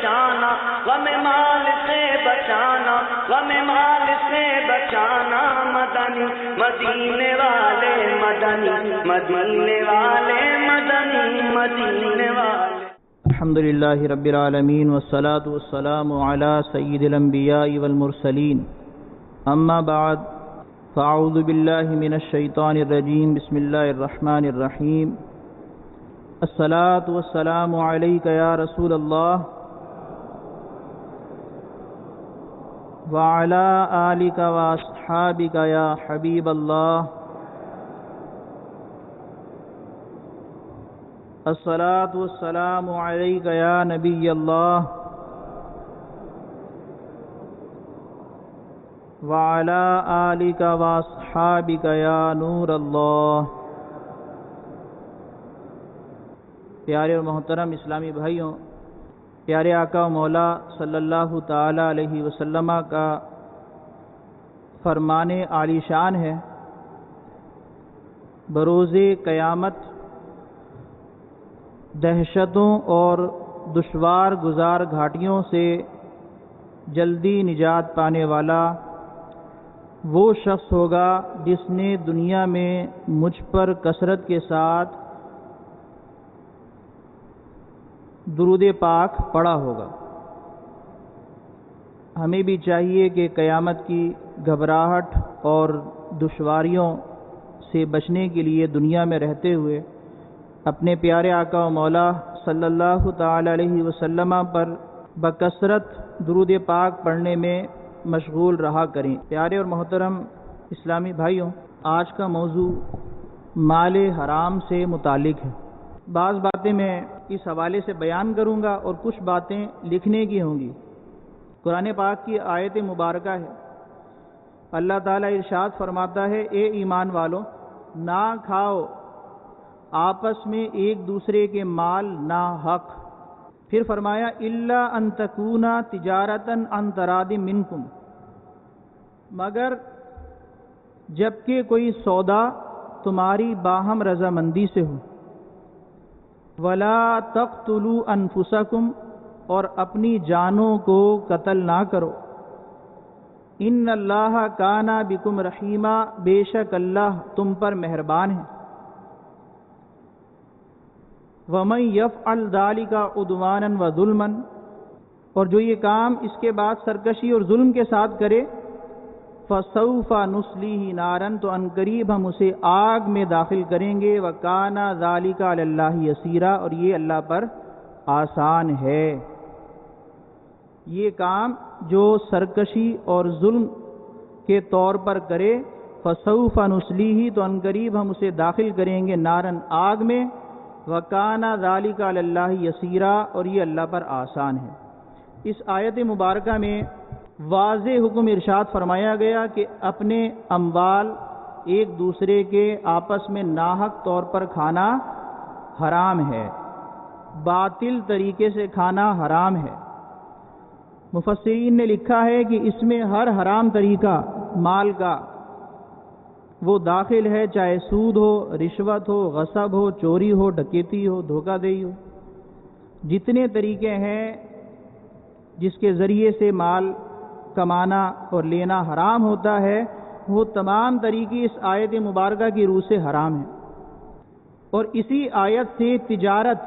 بچانا، غم مال سے بچانا، غم مال سے بچانا، مدنی مدینے والے مدنی، مدینے والے مدنی، مدینے والے۔ الحمد للہ رب العالمین والصلاة والسلام علی سید الانبیاء والمرسلین، اما بعد فاعوذ باللہ من الشیطان الرجیم، بسم اللہ الرحمن الرحیم۔ الصلاة والسلام علیک یا رسول اللہ وعلی آلک واصحابک یا حبیب اللہ۔ الصلاة والسلام علیک یا نبی اللہ وعلی آلک واصحابک یا نور اللہ۔ پیارے اور محترم اسلامی بھائیوں، پیارے آقا و مولا صلی اللہ تعالی علیہ وسلم کا فرمان عالی شان ہے، بروز قیامت دہشتوں اور دشوار گزار گھاٹیوں سے جلدی نجات پانے والا وہ شخص ہوگا جس نے دنیا میں مجھ پر کثرت کے ساتھ درود پاک پڑھا ہوگا۔ ہمیں بھی چاہیے کہ قیامت کی گھبراہٹ اور دشواریوں سے بچنے کے لیے دنیا میں رہتے ہوئے اپنے پیارے آقا و مولا صلی اللہ تعالی علیہ وسلم پر بکثرت درود پاک پڑھنے میں مشغول رہا کریں۔ پیارے اور محترم اسلامی بھائیوں، آج کا موضوع مال حرام سے متعلق ہے۔ بعض باتیں میں اس حوالے سے بیان کروں گا اور کچھ باتیں لکھنے کی ہوں گی۔ قرآن پاک کی آیت مبارکہ ہے، اللہ تعالیٰ ارشاد فرماتا ہے، اے ایمان والو، نہ کھاؤ آپس میں ایک دوسرے کے مال نا حق۔ پھر فرمایا الا ان تکون تجارتا عن تراض منکم، مگر جبکہ کوئی سودا تمہاری باہم رضامندی سے ہو۔ ولا تقتلوا انفسکم، اور اپنی جانوں کو قتل نہ کرو۔ ان اللہ کان بکم رحیما، بے شک اللہ تم پر مہربان ہے۔ وَمَن يَفْعَلْ ذَلِكَ عُدْوَانًا وَظُلْمًا، اور جو یہ کام اس کے بعد سرکشی اور ظلم کے ساتھ کرے، فَسَوْفَ نُصْلِيهِ نَارًا، تو ان قریب ہم اسے آگ میں داخل کریں گے۔ وَكَانَ ذَلِكَ عَلَى اللَّهِ يَسِيرًا، اور یہ اللہ پر آسان ہے۔ یہ کام جو سرکشی اور ظلم کے طور پر کرے، فَسَوْفَ نُصْلِيهِ، تو ان قریب ہم اسے داخل کریں گے نارن، آگ میں۔ وَكَانَ ذَلِكَ عَلَى اللَّهِ يَسِيرًا، اور یہ اللہ پر آسان ہے۔ اس آیت مبارکہ میں واضح حکم ارشاد فرمایا گیا کہ اپنے اموال ایک دوسرے کے آپس میں ناحق طور پر کھانا حرام ہے، باطل طریقے سے کھانا حرام ہے۔ مفسرین نے لکھا ہے کہ اس میں ہر حرام طریقہ مال کا وہ داخل ہے، چاہے سود ہو، رشوت ہو، غصب ہو، چوری ہو، ڈکیتی ہو، دھوکہ دہی ہو، جتنے طریقے ہیں جس کے ذریعے سے مال کمانا اور لینا حرام ہوتا ہے، وہ تمام طریقے اس آیت مبارکہ کی روح سے حرام ہیں۔ اور اسی آیت سے تجارت،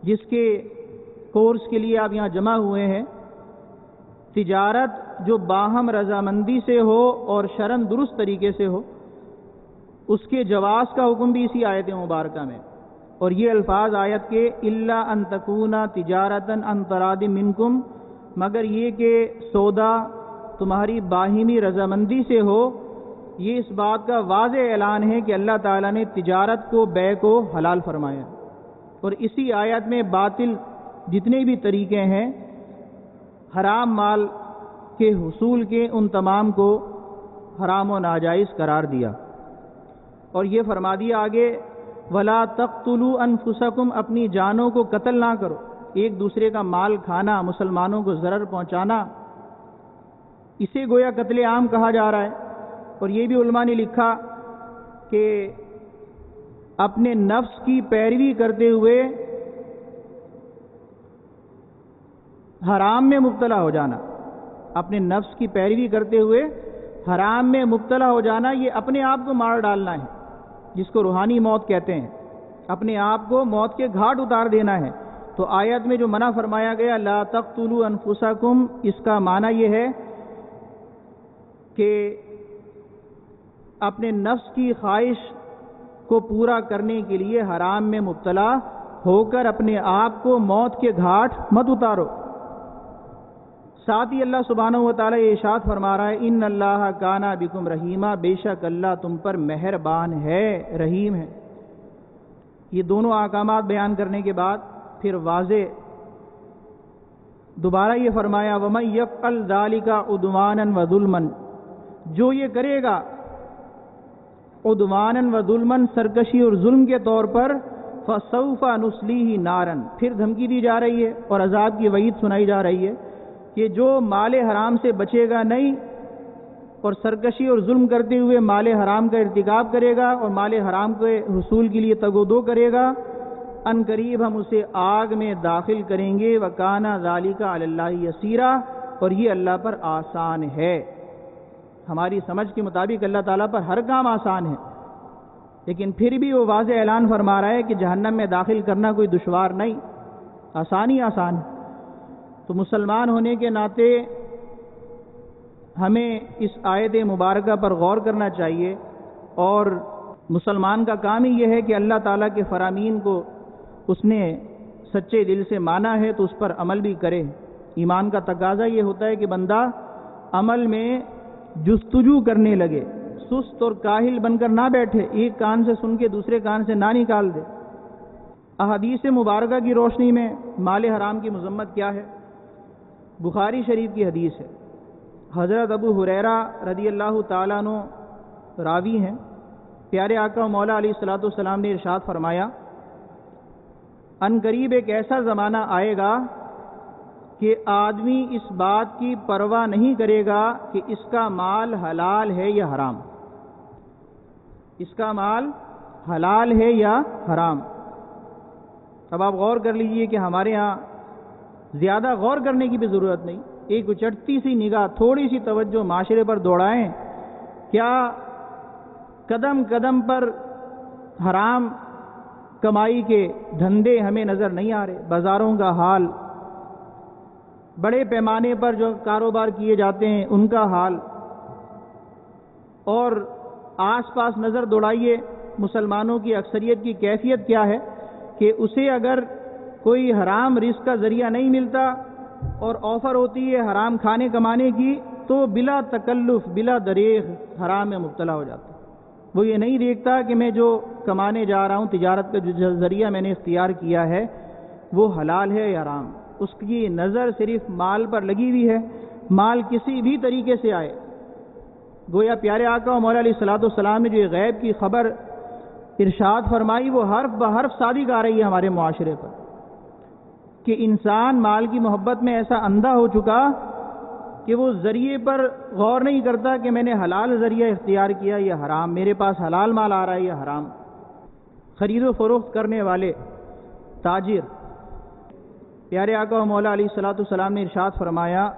جس کے کورس کے لیے آپ یہاں جمع ہوئے ہیں، تجارت جو باہم رضامندی سے ہو اور شرعاً درست طریقے سے ہو، اس کے جواز کا حکم بھی اسی آیت مبارکہ میں۔ اور یہ الفاظ آیت کے الا ان تکون تجارتا عن تراض منکم، مگر یہ کہ سودا تمہاری باہمی رضامندی سے ہو، یہ اس بات کا واضح اعلان ہے کہ اللہ تعالیٰ نے تجارت کو، بیع کو حلال فرمایا۔ اور اسی آیت میں باطل جتنے بھی طریقے ہیں حرام مال کے حصول کے، ان تمام کو حرام و ناجائز قرار دیا۔ اور یہ فرما دیا آگے وَلَا تَقْتُلُوا أَنفُسَكُمْ، اپنی جانوں کو قتل نہ کرو۔ ایک دوسرے کا مال کھانا، مسلمانوں کو ضرر پہنچانا، اسے گویا قتل عام کہا جا رہا ہے۔ اور یہ بھی علماء نے لکھا کہ اپنے نفس کی پیروی کرتے ہوئے حرام میں مبتلا ہو جانا، اپنے نفس کی پیروی کرتے ہوئے حرام میں مبتلا ہو جانا، یہ اپنے آپ کو مار ڈالنا ہے، جس کو روحانی موت کہتے ہیں، اپنے آپ کو موت کے گھاٹ اتار دینا ہے۔ تو آیت میں جو منع فرمایا گیا لا تقتلوا انفسکم، اس کا معنی یہ ہے کہ اپنے نفس کی خواہش کو پورا کرنے کے لیے حرام میں مبتلا ہو کر اپنے آپ کو موت کے گھاٹ مت اتارو۔ ساتھ ہی اللہ سبحانہ و تعالیٰ یہ ارشاد فرما رہا ہے ان اللہ کان بکم رحیما، بے شک اللہ تم پر مہربان ہے، رحیم ہے۔ یہ دونوں احکامات بیان کرنے کے بعد پھر واضح دوبارہ یہ فرمایا وَمَن يَفْعَلْ ذَلِكَ عُدْوَانًا وَظُلْمًا، جو یہ کرے گا عدواناً وظلماً، سرکشی اور ظلم کے طور پر، فَسَوْفَ نُصْلِيهِ نَارًا، پھر دھمکی دی جا رہی ہے اور عذاب کی وعید سنائی جا رہی ہے کہ جو مال حرام سے بچے گا نہیں اور سرکشی اور ظلم کرتے ہوئے مال حرام کا ارتکاب کرے گا اور مال حرام کے حصول کے لیے تگ و دو کرے گا، ان قریب ہم اسے آگ میں داخل کریں گے، وَكَانَ ذَلِكَ عَلَى اللَّهِ يَسِيرًا، اور یہ اللہ پر آسان ہے۔ ہماری سمجھ کے مطابق اللہ تعالیٰ پر ہر کام آسان ہے، لیکن پھر بھی وہ واضح اعلان فرما رہا ہے کہ جہنم میں داخل کرنا کوئی دشوار نہیں، آسان ہی آسان ہے۔ تو مسلمان ہونے کے ناطے ہمیں اس آیت مبارکہ پر غور کرنا چاہیے، اور مسلمان کا کام ہی یہ ہے کہ اللہ تعالیٰ کے فرامین کو اس نے سچے دل سے مانا ہے تو اس پر عمل بھی کرے۔ ایمان کا تقاضا یہ ہوتا ہے کہ بندہ عمل میں جستجو کرنے لگے، سست اور کاہل بن کر نہ بیٹھے، ایک کان سے سن کے دوسرے کان سے نہ نکال دے۔ احادیث مبارکہ کی روشنی میں مال حرام کی مذمت کیا ہے؟ بخاری شریف کی حدیث ہے، حضرت ابو ہریرہ رضی اللہ تعالیٰ عنہ راوی ہیں، پیارے آقا و مولا علیہ الصلوۃ والسلام نے ارشاد فرمایا ان قریب ایک ایسا زمانہ آئے گا کہ آدمی اس بات کی پرواہ نہیں کرے گا کہ اس کا مال حلال ہے یا حرام، اس کا مال حلال ہے یا حرام۔ اب آپ غور کر لیجئے کہ ہمارے ہاں زیادہ غور کرنے کی بھی ضرورت نہیں، ایک اچٹتی سی نگاہ، تھوڑی سی توجہ معاشرے پر دوڑائیں، کیا قدم قدم پر حرام کمائی کے دھندے ہمیں نظر نہیں آ رہے؟ بازاروں کا حال، بڑے پیمانے پر جو کاروبار کیے جاتے ہیں ان کا حال، اور آس پاس نظر دوڑائیے مسلمانوں کی اکثریت کی کیفیت کیا ہے کہ اسے اگر کوئی حرام رزق کا ذریعہ نہیں ملتا اور آفر ہوتی ہے حرام کھانے کمانے کی تو بلا تکلف بلا دریغ حرام میں مبتلا ہو جاتا ہے۔ وہ یہ نہیں دیکھتا کہ میں جو کمانے جا رہا ہوں، تجارت کا جو ذریعہ میں نے اختیار کیا ہے وہ حلال ہے یا حرام، اس کی نظر صرف مال پر لگی ہوئی ہے، مال کسی بھی طریقے سے آئے۔ گویا پیارے آقا و مولا علیہ الصلوۃ والسلام نے جو یہ غیب کی خبر ارشاد فرمائی وہ حرف بحرف صادق آ رہی ہے ہمارے معاشرے پر، کہ انسان مال کی محبت میں ایسا اندھا ہو چکا کہ وہ ذریعے پر غور نہیں کرتا کہ میں نے حلال ذریعہ اختیار کیا یا حرام، میرے پاس حلال مال آ رہا ہے یا حرام۔ خرید و فروخت کرنے والے تاجر، پیارے آقا و مولا علیہ الصلوۃ والسلام نے ارشاد فرمایا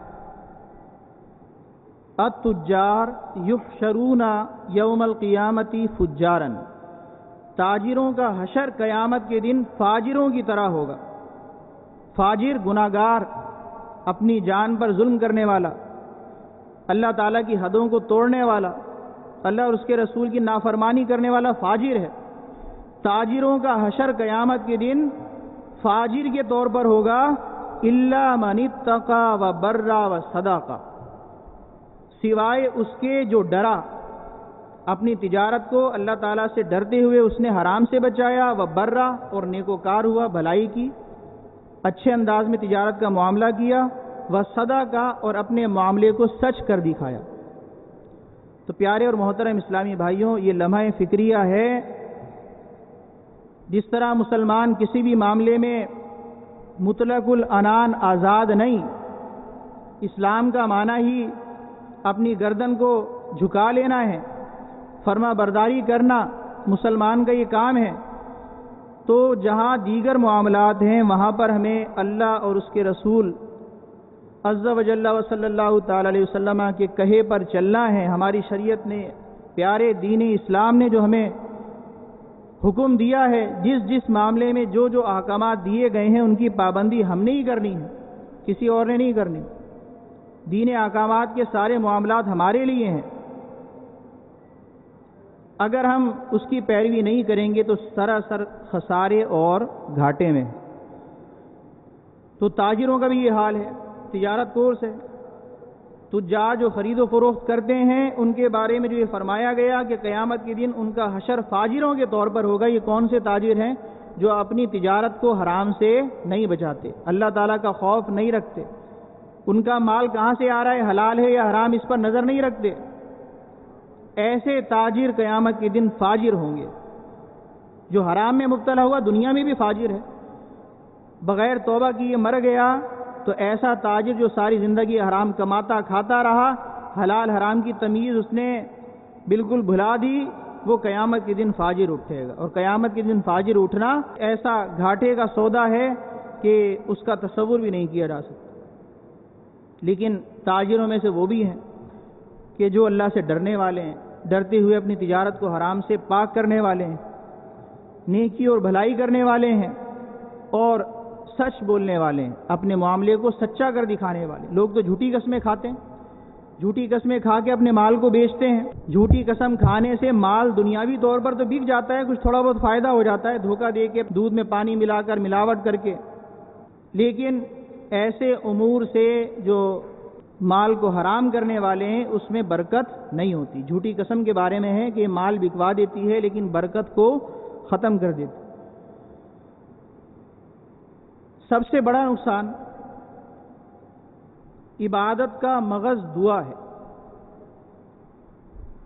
التجار یحشرون یوم القیامت فجارا، تاجروں کا حشر قیامت کے دن فاجروں کی طرح ہوگا۔ فاجر گناہگار، اپنی جان پر ظلم کرنے والا، اللہ تعالیٰ کی حدوں کو توڑنے والا، اللہ اور اس کے رسول کی نافرمانی کرنے والا فاجر ہے۔ تاجروں کا حشر قیامت کے دن فاجر کے طور پر ہوگا، الا من اتقى وبر وصدق، سوائے اس کے جو ڈرا، اپنی تجارت کو اللہ تعالیٰ سے ڈرتے ہوئے اس نے حرام سے بچایا، وبرا، اور نیکوکار ہوا، بھلائی کی، اچھے انداز میں تجارت کا معاملہ کیا، وصدق، اور اپنے معاملے کو سچ کر دکھایا۔ تو پیارے اور محترم اسلامی بھائیوں، یہ لمحہ فکریہ ہے، جس طرح مسلمان کسی بھی معاملے میں مطلق العنان آزاد نہیں، اسلام کا معنی ہی اپنی گردن کو جھکا لینا ہے، فرما برداری کرنا مسلمان کا یہ کام ہے، تو جہاں دیگر معاملات ہیں وہاں پر ہمیں اللہ اور اس کے رسول عز و جل و صلی اللہ تعالی علیہ وسلم کے کہے پر چلنا ہے۔ ہماری شریعت نے، پیارے دین اسلام نے جو ہمیں حکم دیا ہے، جس جس معاملے میں جو جو احکامات دیے گئے ہیں ان کی پابندی ہم نے ہی کرنی ہے، کسی اور نے نہیں کرنی۔ دین احکامات کے سارے معاملات ہمارے لیے ہیں، اگر ہم اس کی پیروی نہیں کریں گے تو سراسر خسارے اور گھاٹے میں۔ تو تاجروں کا بھی یہ حال ہے، تجارت کورس ہے، تجار جو خرید و فروخت کرتے ہیں ان کے بارے میں جو یہ فرمایا گیا کہ قیامت کے دن ان کا حشر فاجروں کے طور پر ہوگا۔ یہ کون سے تاجر ہیں؟ جو اپنی تجارت کو حرام سے نہیں بچاتے، اللہ تعالیٰ کا خوف نہیں رکھتے، ان کا مال کہاں سے آ رہا ہے، حلال ہے یا حرام، اس پر نظر نہیں رکھتے۔ ایسے تاجر قیامت کے دن فاجر ہوں گے۔ جو حرام میں مبتلا ہوا دنیا میں بھی فاجر ہے، بغیر توبہ کیے مر گیا تو ایسا تاجر جو ساری زندگی حرام کماتا کھاتا رہا، حلال حرام کی تمیز اس نے بالکل بھلا دی، وہ قیامت کے دن فاجر اٹھے گا۔ اور قیامت کے دن فاجر اٹھنا ایسا گھاٹے کا سودا ہے کہ اس کا تصور بھی نہیں کیا جا سکتا۔ لیکن تاجروں میں سے وہ بھی ہیں کہ جو اللہ سے ڈرنے والے ہیں، ڈرتے ہوئے اپنی تجارت کو حرام سے پاک کرنے والے ہیں، نیکی اور بھلائی کرنے والے ہیں، اور سچ بولنے والے ہیں، اپنے معاملے کو سچا کر دکھانے والے۔ لوگ تو جھوٹی قسمیں کھاتے ہیں، جھوٹی قسمیں کھا کے اپنے مال کو بیچتے ہیں۔ جھوٹی قسم کھانے سے مال دنیاوی طور پر تو بک جاتا ہے، کچھ تھوڑا بہت فائدہ ہو جاتا ہے، دھوکہ دے کے، دودھ میں پانی ملا کر، ملاوٹ کر کے، لیکن ایسے امور سے جو مال کو حرام کرنے والے ہیں اس میں برکت نہیں ہوتی۔ جھوٹی قسم کے بارے میں ہے کہ مال بکوا دیتی ہے لیکن برکت کو ختم کر دیتی۔ سب سے بڑا نقصان عبادت کا مغز دعا ہے۔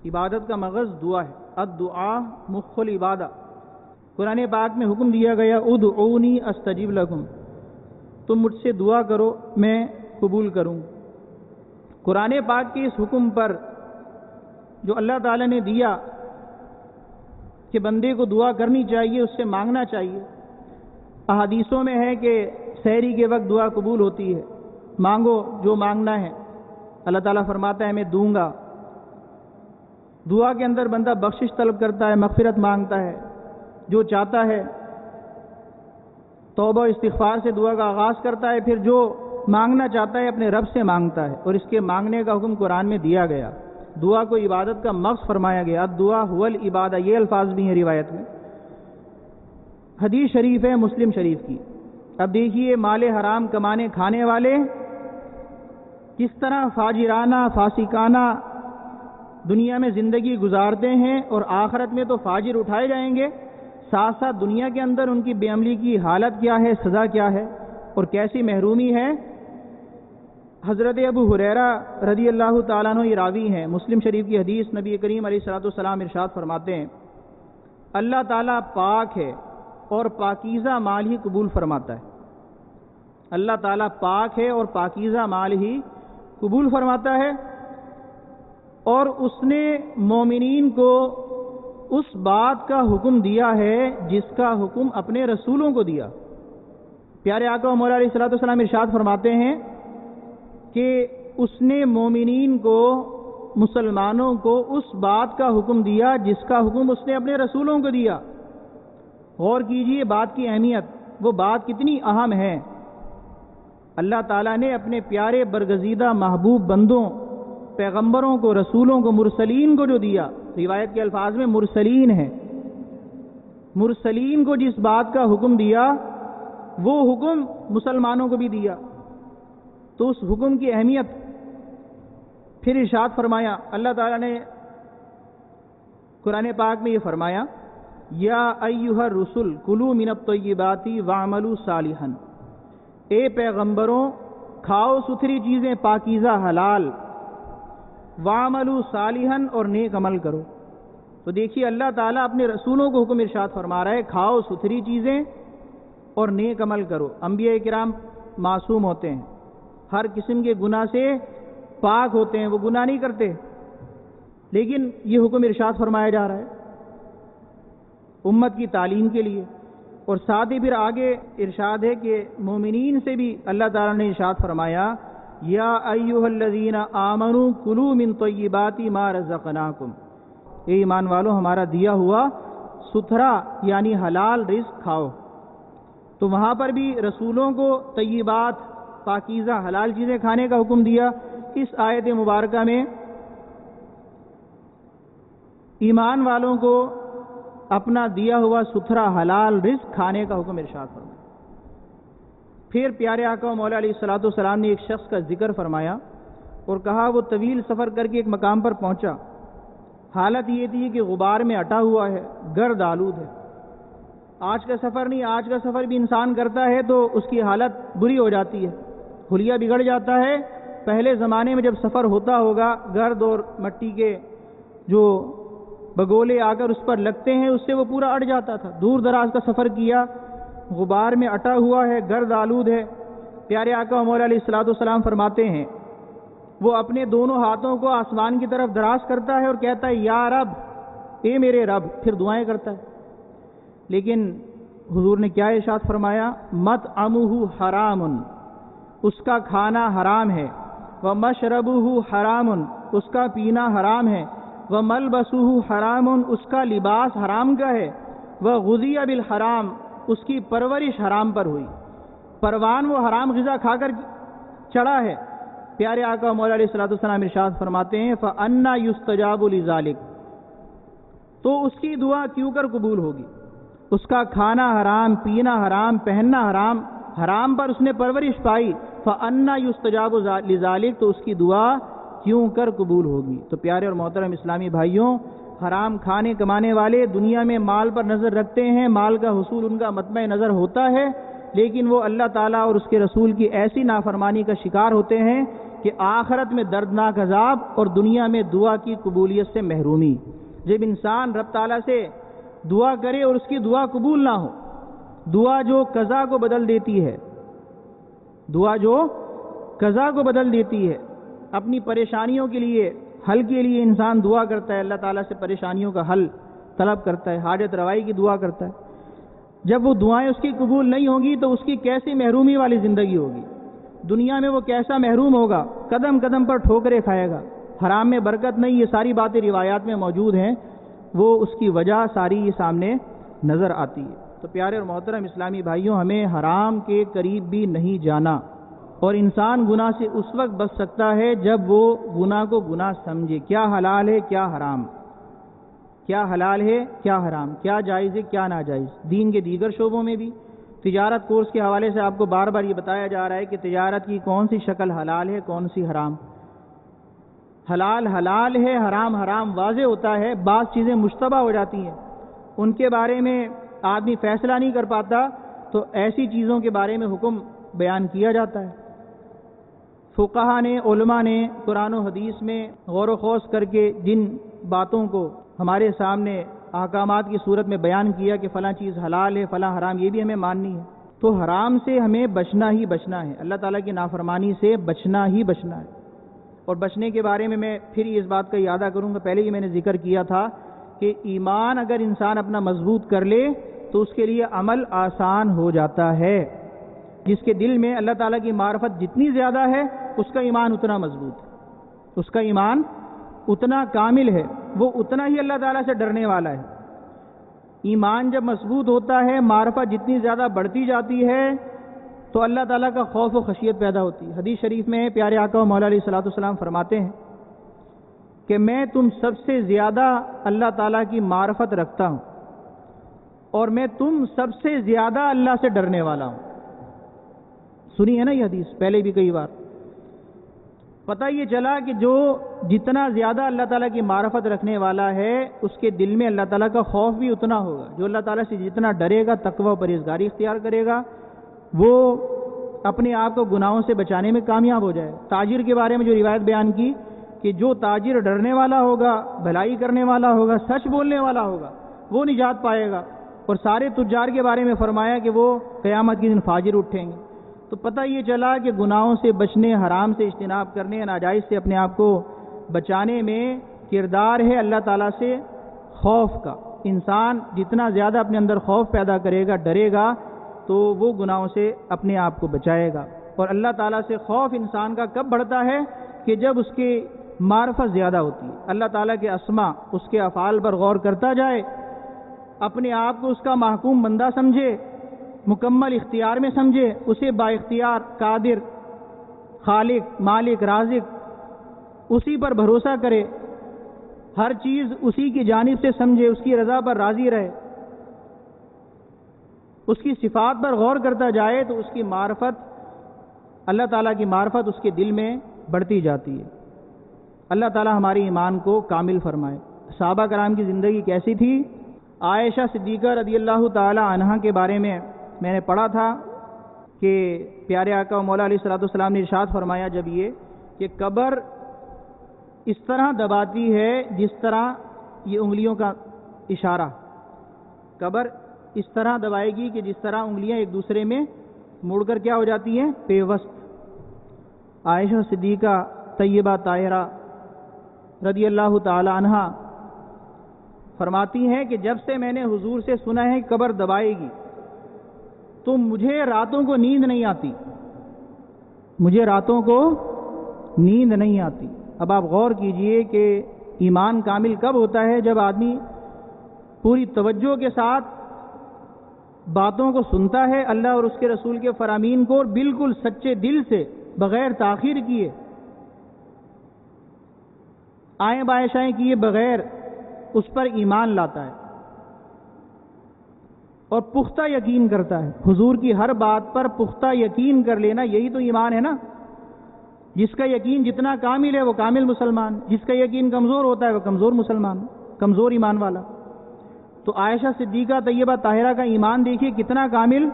عبادت کا مغز دعا ہے۔ الدعاء مخ العبادہ۔ قرآن پاک میں حکم دیا گیا ادعونی استجب لکم، تم مجھ سے دعا کرو میں قبول کروں۔ قرآن پاک کے اس حکم پر جو اللہ تعالیٰ نے دیا کہ بندے کو دعا کرنی چاہیے، اس سے مانگنا چاہیے، احادیثوں میں ہے کہ سحری کے وقت دعا قبول ہوتی ہے، مانگو جو مانگنا ہے، اللہ تعالیٰ فرماتا ہے میں دوں گا۔ دعا کے اندر بندہ بخشش طلب کرتا ہے، مغفرت مانگتا ہے، جو چاہتا ہے، توبہ و استغفار سے دعا کا آغاز کرتا ہے، پھر جو مانگنا چاہتا ہے اپنے رب سے مانگتا ہے، اور اس کے مانگنے کا حکم قرآن میں دیا گیا۔ دعا کو عبادت کا مغز فرمایا گیا۔ الدعاء هو العبادہ، یہ الفاظ بھی ہیں روایت میں، حدیث شریف ہے مسلم شریف کی۔ اب دیکھیے مال حرام کمانے کھانے والے کس طرح فاجرانہ فاسقانہ دنیا میں زندگی گزارتے ہیں، اور آخرت میں تو فاجر اٹھائے جائیں گے، ساتھ ساتھ دنیا کے اندر ان کی بے عملی کی حالت کیا ہے، سزا کیا ہے اور کیسی محرومی ہے۔ حضرت ابو ہریرہ رضی اللہ تعالیٰ عنہ یہ راوی ہیں، مسلم شریف کی حدیث، نبی کریم علیہ الصلوۃ والسلام ارشاد فرماتے ہیں اللہ تعالیٰ پاک ہے اور پاکیزہ مال ہی قبول فرماتا ہے۔ اللہ تعالیٰ پاک ہے اور پاکیزہ مال ہی قبول فرماتا ہے، اور اس نے مومنین کو اس بات کا حکم دیا ہے جس کا حکم اپنے رسولوں کو دیا۔ پیارے آقا و مولا علیہ الصلوۃ والسلام ارشاد فرماتے ہیں کہ اس نے مومنین کو، مسلمانوں کو اس بات کا حکم دیا جس کا حکم اس نے اپنے رسولوں کو دیا۔ غور کیجئے بات کی اہمیت، وہ بات کتنی اہم ہے۔ اللہ تعالیٰ نے اپنے پیارے برگزیدہ محبوب بندوں، پیغمبروں کو، رسولوں کو، مرسلین کو جو دیا، روایت کے الفاظ میں مرسلین ہے، مرسلین کو جس بات کا حکم دیا وہ حکم مسلمانوں کو بھی دیا، تو اس حکم کی اہمیت پھر ارشاد فرمایا۔ اللہ تعالیٰ نے قرآن پاک میں یہ فرمایا یا ایھا الرسل کلوا من الطیبات واعملوا صالحا، اے پیغمبروں کھاؤ ستھری چیزیں پاکیزہ حلال، واعملوا صالحا اور نیک عمل کرو۔ تو دیکھیے اللہ تعالیٰ اپنے رسولوں کو حکم ارشاد فرما رہا ہے کھاؤ ستھری چیزیں اور نیک عمل کرو۔ انبیاء کرام معصوم ہوتے ہیں، ہر قسم کے گناہ سے پاک ہوتے ہیں، وہ گناہ نہیں کرتے، لیکن یہ حکم ارشاد فرمایا جا رہا ہے امت کی تعلیم کے لیے۔ اور ساتھ ہی پھر آگے ارشاد ہے کہ مومنین سے بھی اللہ تعالیٰ نے ارشاد فرمایا یا ایھا الذین آمنوا کلوا من طیبات ما رزقناکم، اے ایمان والو ہمارا دیا ہوا ستھرا یعنی حلال رزق کھاؤ۔ تو وہاں پر بھی رسولوں کو طیبات پاکیزہ حلال چیزیں کھانے کا حکم دیا، اس آیت مبارکہ میں ایمان والوں کو اپنا دیا ہوا ستھرا حلال رزق کھانے کا حکم ارشاد فرمایا۔ پھر پیارے آقا و مولا علیہ الصلوۃ والسلام نے ایک شخص کا ذکر فرمایا اور کہا وہ طویل سفر کر کے ایک مقام پر پہنچا، حالت یہ تھی کہ غبار میں اٹا ہوا ہے، گرد آلود ہے۔ آج کا سفر نہیں، آج کا سفر بھی انسان کرتا ہے تو اس کی حالت بری ہو جاتی ہے، حلیہ بگڑ جاتا ہے۔ پہلے زمانے میں جب سفر ہوتا ہوگا، گرد اور مٹی کے جو بگولے آ کر اس پر لگتے ہیں، اس سے وہ پورا اڑ جاتا تھا۔ دور دراز کا سفر کیا، غبار میں اٹا ہوا ہے، گرد آلود ہے۔ پیارے آقا مولا علیہ الصلوۃ والسلام فرماتے ہیں وہ اپنے دونوں ہاتھوں کو آسمان کی طرف دراز کرتا ہے اور کہتا ہے یا رب، اے میرے رب، پھر دعائیں کرتا ہے۔ لیکن حضور نے کیا ارشاد فرمایا؟ مطعمہ حرام، اس کا کھانا حرام ہے، ومشربہ حرام، اس کا پینا حرام ہے، وملبسہ حرام، اس کا لباس حرام کا ہے، وغذی بالحرام، اس کی پرورش حرام پر ہوئی، پروان وہ حرام غذا کھا کر چڑھا ہے۔ پیارے آقا مولا علیہ الصلوۃ والسلام ارشاد فرماتے ہیں فَأَنَّا يُسْتَجَابُ لِذَلِكَ، تو اس کی دعا کیوں کر قبول ہوگی؟ اس کا کھانا حرام، پینا حرام، پہننا حرام، حرام پر اس نے پرورش پائی، فَأَنَّا يُسْتَجَابُ لِذَلِكَ، تو اس کی دعا کیوں کر قبول ہوگی؟ تو پیارے اور محترم اسلامی بھائیوں، حرام کھانے کمانے والے دنیا میں مال پر نظر رکھتے ہیں، مال کا حصول ان کا مطمع نظر ہوتا ہے، لیکن وہ اللہ تعالیٰ اور اس کے رسول کی ایسی نافرمانی کا شکار ہوتے ہیں کہ آخرت میں دردناک عذاب اور دنیا میں دعا کی قبولیت سے محرومی۔ جب انسان رب تعالیٰ سے دعا کرے اور اس کی دعا قبول نہ ہو، دعا جو قضا کو بدل دیتی ہے، دعا جو قضا کو بدل دیتی ہے، اپنی پریشانیوں کے لیے حل کے لیے انسان دعا کرتا ہے، اللہ تعالیٰ سے پریشانیوں کا حل طلب کرتا ہے، حاجت روائی کی دعا کرتا ہے۔ جب وہ دعائیں اس کی قبول نہیں ہوں گی تو اس کی کیسی محرومی والی زندگی ہوگی، دنیا میں وہ کیسا محروم ہوگا، قدم قدم پر ٹھوکریں کھائے گا، حرام میں برکت نہیں، یہ ساری باتیں روایات میں موجود ہیں، وہ اس کی وجہ ساری یہ سامنے نظر آتی ہے۔ تو پیارے اور محترم اسلامی بھائیوں، ہمیں حرام کے قریب بھی نہیں جانا، اور انسان گناہ سے اس وقت بچ سکتا ہے جب وہ گناہ کو گناہ سمجھے، کیا حلال ہے کیا حرام، کیا حلال ہے کیا حرام، کیا جائز ہے کیا ناجائز۔ دین کے دیگر شعبوں میں بھی تجارت کورس کے حوالے سے آپ کو بار بار یہ بتایا جا رہا ہے کہ تجارت کی کون سی شکل حلال ہے کون سی حرام۔ حلال حلال ہے، حرام حرام واضح ہوتا ہے، بعض چیزیں مشتبہ ہو جاتی ہیں، ان کے بارے میں آدمی فیصلہ نہیں کر پاتا، تو ایسی چیزوں کے بارے میں حکم بیان کیا جاتا ہے۔ فقہا نے، علماء نے قرآن و حدیث میں غور و خوض کر کے جن باتوں کو ہمارے سامنے احکامات کی صورت میں بیان کیا کہ فلاں چیز حلال ہے فلاں حرام، یہ بھی ہمیں ماننی ہے۔ تو حرام سے ہمیں بچنا ہی بچنا ہے، اللہ تعالیٰ کی نافرمانی سے بچنا ہی بچنا ہے۔ اور بچنے کے بارے میں پھر اس بات کا اعادہ کروں گا، پہلے ہی میں نے ذکر کیا تھا کہ ایمان اگر انسان اپنا مضبوط کر لے تو اس کے لیے عمل آسان ہو جاتا ہے۔ جس کے دل میں اللہ تعالیٰ کی معرفت جتنی زیادہ ہے اس کا ایمان اتنا مضبوط ہے، اس کا ایمان اتنا کامل ہے، وہ اتنا ہی اللہ تعالیٰ سے ڈرنے والا ہے۔ ایمان جب مضبوط ہوتا ہے، معرفت جتنی زیادہ بڑھتی جاتی ہے تو اللہ تعالیٰ کا خوف و خشیت پیدا ہوتی ہے۔ حدیث شریف میں پیارے آقا و مولا علیہ الصلوۃ والسلام فرماتے ہیں کہ میں تم سب سے زیادہ اللہ تعالیٰ کی معرفت رکھتا ہوں اور میں تم سب سے زیادہ اللہ سے ڈرنے والا ہوں۔ سنی ہے نا یہ حدیث پہلے بھی کئی بار۔ پتہ یہ چلا کہ جو جتنا زیادہ اللہ تعالیٰ کی معرفت رکھنے والا ہے اس کے دل میں اللہ تعالیٰ کا خوف بھی اتنا ہوگا۔ جو اللہ تعالیٰ سے جتنا ڈرے گا، تقوی و پرہیزگاری اختیار کرے گا، وہ اپنے آپ کو گناہوں سے بچانے میں کامیاب ہو جائے۔ تاجر کے بارے میں جو روایت بیان کی کہ جو تاجر ڈرنے والا ہوگا، بھلائی کرنے والا ہوگا، سچ بولنے والا ہوگا، وہ نجات پائے گا۔ اور سارے تجار کے بارے میں فرمایا کہ وہ قیامت کے دن فاجر اٹھیں گے۔ تو پتہ یہ چلا کہ گناہوں سے بچنے، حرام سے اجتناب کرنے، ناجائز سے اپنے آپ کو بچانے میں کردار ہے اللہ تعالیٰ سے خوف کا۔ انسان جتنا زیادہ اپنے اندر خوف پیدا کرے گا، ڈرے گا، تو وہ گناہوں سے اپنے آپ کو بچائے گا۔ اور اللہ تعالیٰ سے خوف انسان کا کب بڑھتا ہے کہ جب اس کی معرفت زیادہ ہوتی ہے، اللہ تعالیٰ کے اسماء، اس کے افعال پر غور کرتا جائے، اپنے آپ کو اس کا محکوم بندہ سمجھے، مکمل اختیار میں سمجھے، اسے با اختیار، قادر، خالق، مالک، رازق، اسی پر بھروسہ کرے، ہر چیز اسی کی جانب سے سمجھے، اس کی رضا پر راضی رہے، اس کی صفات پر غور کرتا جائے تو اس کی معرفت، اللہ تعالیٰ کی معرفت اس کے دل میں بڑھتی جاتی ہے۔ اللہ تعالیٰ ہمارے ایمان کو کامل فرمائے۔ صحابہ کرام کی زندگی کیسی تھی؟ عائشہ صدیقہ رضی اللہ تعالی عنہا کے بارے میں نے پڑھا تھا کہ پیارے آقا و مولا علیہ الصلوۃ والسلام نے ارشاد فرمایا جب یہ کہ قبر اس طرح دباتی ہے جس طرح یہ انگلیوں کا اشارہ، قبر اس طرح دبائے گی کہ جس طرح انگلیاں ایک دوسرے میں مڑ کر کیا ہو جاتی ہیں، پیوست۔ عائشہ صدیقہ طیبہ طاہرہ رضی اللہ تعالی عنہا فرماتی ہیں کہ جب سے میں نے حضور سے سنا ہے کہ قبر دبائے گی تو مجھے راتوں کو نیند نہیں آتی، مجھے راتوں کو نیند نہیں آتی۔ اب آپ غور کیجئے کہ ایمان کامل کب ہوتا ہے؟ جب آدمی پوری توجہ کے ساتھ باتوں کو سنتا ہے، اللہ اور اس کے رسول کے فرامین کو، اور بالکل سچے دل سے بغیر تاخیر کیے، آئیں بائیں کیے بغیر اس پر ایمان لاتا ہے اور پختہ یقین کرتا ہے۔ حضور کی ہر بات پر پختہ یقین کر لینا، یہی تو ایمان ہے نا۔ جس کا یقین جتنا کامل ہے وہ کامل مسلمان، جس کا یقین کمزور ہوتا ہے وہ کمزور مسلمان، کمزور ایمان والا۔ تو عائشہ صدیقہ طیبہ طاہرہ کا ایمان دیکھیے کتنا کامل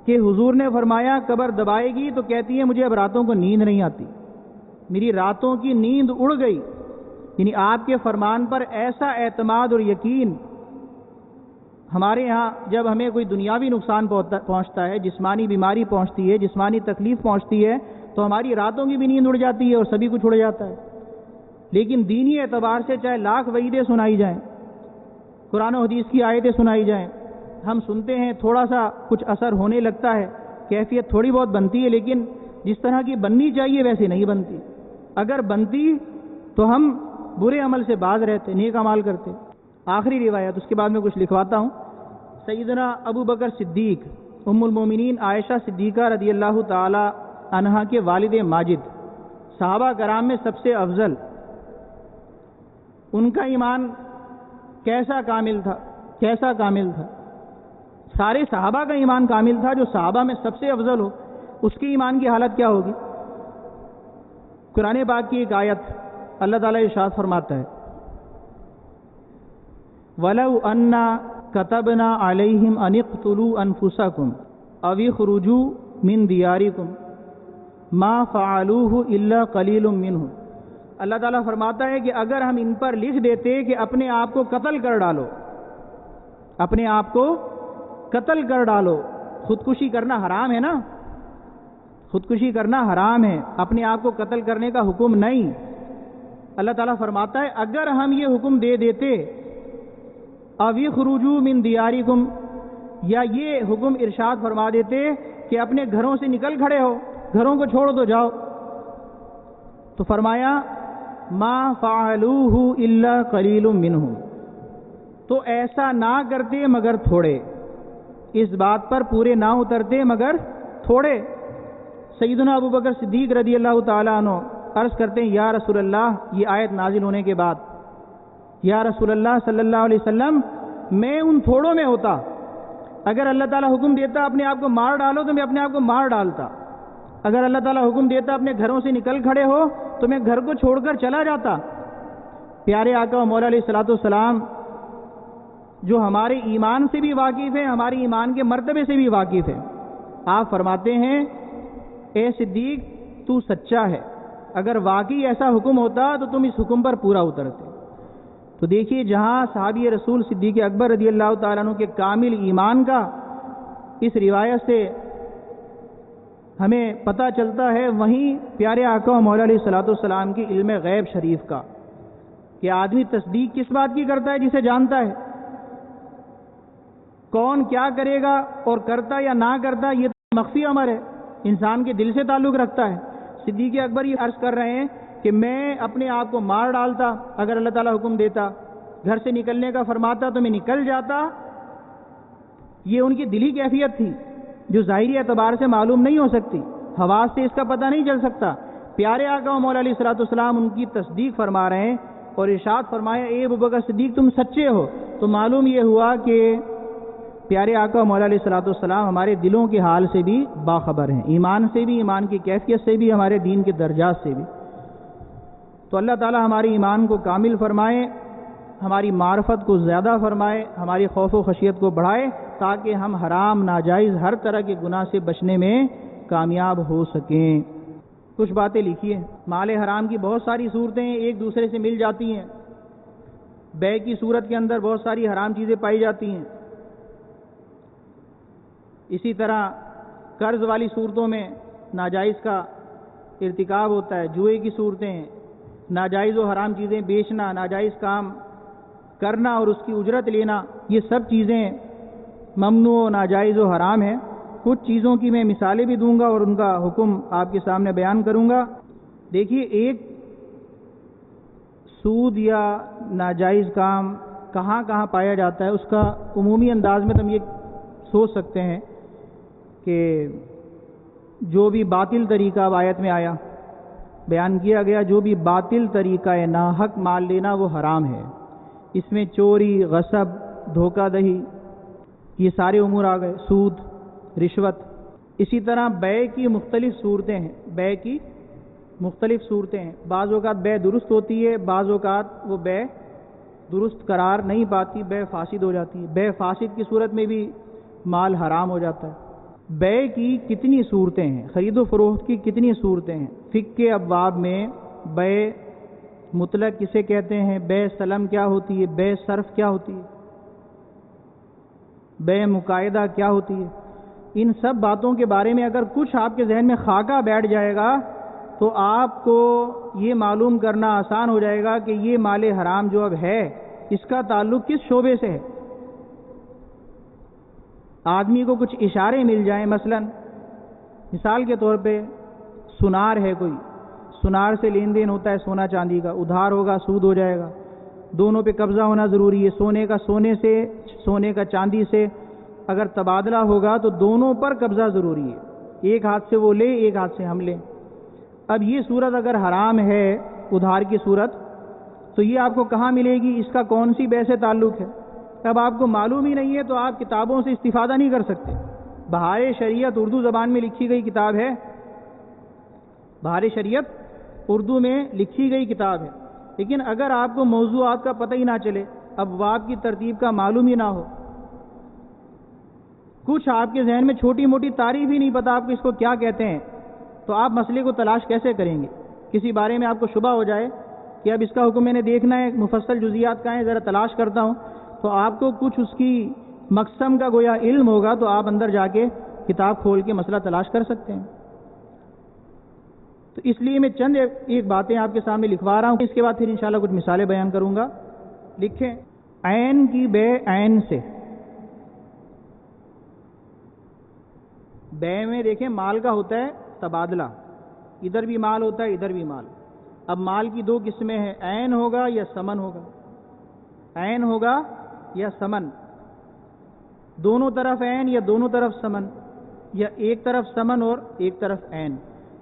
کہ حضور نے فرمایا قبر دبائے گی تو کہتی ہے مجھے اب راتوں کو نیند نہیں آتی، میری راتوں کی نیند اڑ گئی۔ یعنی آپ کے فرمان پر ایسا اعتماد اور یقین۔ ہمارے ہاں جب ہمیں کوئی دنیاوی نقصان پہنچتا ہے، جسمانی بیماری پہنچتی ہے، جسمانی تکلیف پہنچتی ہے، تو ہماری راتوں کی بھی نیند اڑ جاتی ہے اور سبھی کچھ اڑ جاتا ہے۔ لیکن دینی اعتبار سے چاہے لاکھ وعیدیں سنائی جائیں، قرآن و حدیث کی آیتیں سنائی جائیں، ہم سنتے ہیں، تھوڑا سا کچھ اثر ہونے لگتا ہے، کیفیت تھوڑی بہت بنتی ہے، لیکن جس طرح کی بننی چاہیے ویسے نہیں بنتی۔ اگر بنتی تو ہم برے عمل سے باز رہتے، نیک اعمال کرتے۔ آخری روایت، اس کے بعد میں کچھ لکھواتا ہوں۔ سیدنا ابو بکر صدیق، ام المومنین عائشہ صدیقہ رضی اللہ تعالی عنہا کے والد ماجد، صحابہ کرام میں سب سے افضل، ان کا ایمان کیسا کامل تھا، کیسا کامل تھا؟ سارے صحابہ کا ایمان کامل تھا، جو صحابہ میں سب سے افضل ہو اس کے ایمان کی حالت کیا ہوگی؟ قرآن پاک کی ایک آیت، اللہ تعالیٰ ارشاد فرماتا ہے وَلَوْ أَنَّا كَتَبْنَا عَلَيْهِمْ أَنِ اقْتُلُوا أَنفُسَكُمْ أَوِ اخْرُجُوا مِنْ دِيَارِكُمْ مَا فَعَلُوهُ إِلَّا قَلِيلٌ مِّنْهُمْ۔ اللہ تعالیٰ فرماتا ہے کہ اگر ہم ان پر لکھ دیتے کہ اپنے آپ کو قتل کر ڈالو، اپنے آپ کو قتل کر ڈالو۔ خودکشی کرنا حرام ہے نا، خودکشی کرنا حرام ہے، اپنے آپ کو قتل کرنے کا حکم نہیں۔ اللہ تعالیٰ فرماتا ہے اگر ہم یہ حکم دے دیتے اوی خروجو من دیارکم، یا یہ حکم ارشاد فرما دیتے کہ اپنے گھروں سے نکل کھڑے ہو، گھروں کو چھوڑ دو، جاؤ، تو فرمایا ما فعلوہ الا قلیل منہم، تو ایسا نہ کرتے مگر تھوڑے، اس بات پر پورے نہ اترتے مگر تھوڑے۔ سیدنا ابو بکر صدیق رضی اللہ تعالیٰ عنہ عرض کرتے ہیں یا رسول اللہ، یہ آیت نازل ہونے کے بعد، یا رسول اللہ صلی اللہ علیہ وسلم، میں ان تھوڑوں میں ہوتا، اگر اللہ تعالیٰ حکم دیتا اپنے آپ کو مار ڈالو تو میں اپنے آپ کو مار ڈالتا، اگر اللہ تعالیٰ حکم دیتا اپنے گھروں سے نکل کھڑے ہو تو میں گھر کو چھوڑ کر چلا جاتا۔ پیارے آقا و مولا علیہ الصلوۃ والسلام جو ہمارے ایمان سے بھی واقف ہے، ہمارے ایمان کے مرتبے سے بھی واقف ہے، آپ فرماتے ہیں اے صدیق تو سچا ہے، اگر واقعی ایسا حکم ہوتا تو تم اس حکم پر پورا اترتے۔ تو دیکھیے جہاں صحابی رسول صدیق اکبر رضی اللہ تعالیٰ عنہ کے کامل ایمان کا اس روایت سے ہمیں پتہ چلتا ہے، وہیں پیارے آقا و مولا علیہ الصلوۃ والسلام کی علم غیب شریف کا، کہ آدمی تصدیق کس بات کی کرتا ہے جسے جانتا ہے، کون کیا کرے گا اور کرتا یا نہ کرتا یہ تو مخفی امر ہے، انسان کے دل سے تعلق رکھتا ہے۔ صدیق اکبر یہ عرض کر رہے ہیں کہ میں اپنے آپ کو مار ڈالتا اگر اللہ تعالیٰ حکم دیتا، گھر سے نکلنے کا فرماتا تو میں نکل جاتا۔ یہ ان کی دلی کیفیت تھی جو ظاہری اعتبار سے معلوم نہیں ہو سکتی، حواس سے اس کا پتہ نہیں چل سکتا۔ پیارے آقا و مولا علیہ الصلوۃ والسلام ان کی تصدیق فرما رہے ہیں اور ارشاد فرمایا اے ابوبکر صدیق تم سچے ہو۔ تو معلوم یہ ہوا کہ پیارے آقا و مولا علیہ الصلوۃ والسلام ہمارے دلوں کے حال سے بھی باخبر ہیں، ایمان سے بھی، ایمان کی کیفیت سے بھی، ہمارے دین کے درجات سے بھی۔ تو اللہ تعالی ہمارے ایمان کو کامل فرمائے، ہماری معرفت کو زیادہ فرمائے، ہماری خوف و خشیت کو بڑھائے، تاکہ ہم حرام ناجائز ہر طرح کے گناہ سے بچنے میں کامیاب ہو سکیں۔ کچھ باتیں لکھیے۔ مال حرام کی بہت ساری صورتیں ایک دوسرے سے مل جاتی ہیں۔ بے کی صورت کے اندر بہت ساری حرام چیزیں پائی جاتی ہیں۔ اسی طرح قرض والی صورتوں میں ناجائز کا ارتکاب ہوتا ہے، جوئے کی صورتیں ہیں، ناجائز و حرام چیزیں بیچنا، ناجائز کام کرنا اور اس کی اجرت لینا، یہ سب چیزیں ممنوع و ناجائز و حرام ہیں۔ کچھ چیزوں کی میں مثالیں بھی دوں گا اور ان کا حکم آپ کے سامنے بیان کروں گا۔ دیکھیے، ایک سود یا ناجائز کام کہاں کہاں پایا جاتا ہے، اس کا عمومی انداز میں ہم یہ سوچ سکتے ہیں کہ جو بھی باطل طریقہ اب آیت میں آیا بیان کیا گیا، جو بھی باطل طریقہ ہے ناحق مال لینا وہ حرام ہے۔ اس میں چوری، غصب، دھوکہ دہی، یہ سارے امور آ گئے، سود، رشوت۔ اسی طرح بے کی مختلف صورتیں ہیں، بے کی مختلف صورتیں ہیں۔ بعض اوقات بے درست ہوتی ہے، بعض اوقات وہ بے درست قرار نہیں پاتی، بے فاسد ہو جاتی ہے۔ بے فاسد کی صورت میں بھی مال حرام ہو جاتا ہے۔ بے کی کتنی صورتیں ہیں، خرید و فروخت کی کتنی صورتیں ہیں۔ فقہ کے ابواب میں بے مطلق کسے کہتے ہیں، بے سلم کیا ہوتی ہے، بے صرف کیا ہوتی ہے، بے مقاعدہ کیا ہوتی ہے، ان سب باتوں کے بارے میں اگر کچھ آپ کے ذہن میں خاکہ بیٹھ جائے گا تو آپ کو یہ معلوم کرنا آسان ہو جائے گا کہ یہ مال حرام جو اب ہے اس کا تعلق کس شعبے سے ہے۔ آدمی کو کچھ اشارے مل جائیں، مثال کے طور پہ سنار ہے، کوئی سنار سے لین دین ہوتا ہے سونا چاندی کا، ادھار ہوگا سود ہو جائے گا، دونوں پہ قبضہ ہونا ضروری ہے۔ سونے کا سونے سے، سونے کا چاندی سے اگر تبادلہ ہوگا تو دونوں پر قبضہ ضروری ہے، ایک ہاتھ سے وہ لے، ایک ہاتھ سے ہم لیں۔ اب یہ صورت اگر حرام ہے، ادھار کی صورت، تو یہ آپ کو کہاں ملے گی، اس کا کون سی بے سے تعلق ہے؟ اب آپ کو معلوم ہی نہیں ہے تو آپ کتابوں سے استفادہ نہیں کر سکتے۔ بہار شریعت اردو زبان میں لکھی گئی کتاب ہے، بہار شریعت اردو میں لکھی گئی کتاب ہے، لیکن اگر آپ کو موضوعات کا پتہ ہی نہ چلے، ابواب کی ترتیب کا معلوم ہی نہ ہو، کچھ آپ کے ذہن میں چھوٹی موٹی تعریف ہی نہیں پتہ آپ کو اس کو کیا کہتے ہیں، تو آپ مسئلے کو تلاش کیسے کریں گے؟ کسی بارے میں آپ کو شبہ ہو جائے کہ اب اس کا حکم میں نے دیکھنا ہے، مفصل جزیات کا ہے، ذرا تلاش کرتا ہوں، تو آپ کو کچھ اس کی مقسم کا گویا علم ہوگا تو آپ اندر جا کے کتاب کھول کے مسئلہ تلاش کر سکتے ہیں۔ تو اس لیے میں چند ایک باتیں آپ کے سامنے لکھوا رہا ہوں، اس کے بعد پھر انشاءاللہ کچھ مثالیں بیان کروں گا۔ لکھیں، عین کی بے عین سے۔ بے میں دیکھیں مال کا ہوتا ہے تبادلہ، ادھر بھی مال ہوتا ہے، ادھر بھی مال۔ اب مال کی دو قسمیں ہیں، عین ہوگا یا ثمن ہوگا، عین ہوگا یا ثمن، دونوں طرف عین یا دونوں طرف ثمن، یا ایک طرف ثمن اور ایک طرف عین۔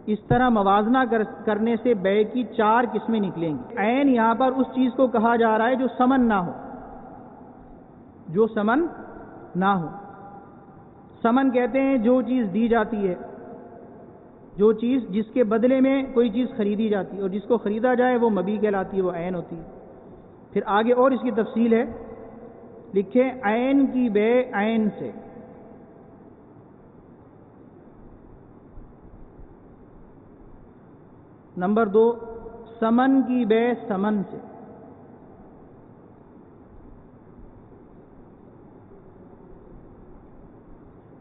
اس طرح موازنہ کرنے سے بے کی چار قسمیں نکلیں گی۔ عین یہاں پر اس چیز کو کہا جا رہا ہے جو ثمن نہ ہو، جو ثمن نہ ہو۔ ثمن کہتے ہیں جو چیز دی جاتی ہے، جو چیز جس کے بدلے میں کوئی چیز خریدی جاتی ہے، اور جس کو خریدا جائے وہ مبیع کہلاتی ہے، وہ عین ہوتی ہے۔ پھر آگے اور اس کی تفصیل ہے، لکھیں عین کی بے عین سے۔ نمبر 2، ثمن کی بے ثمن سے۔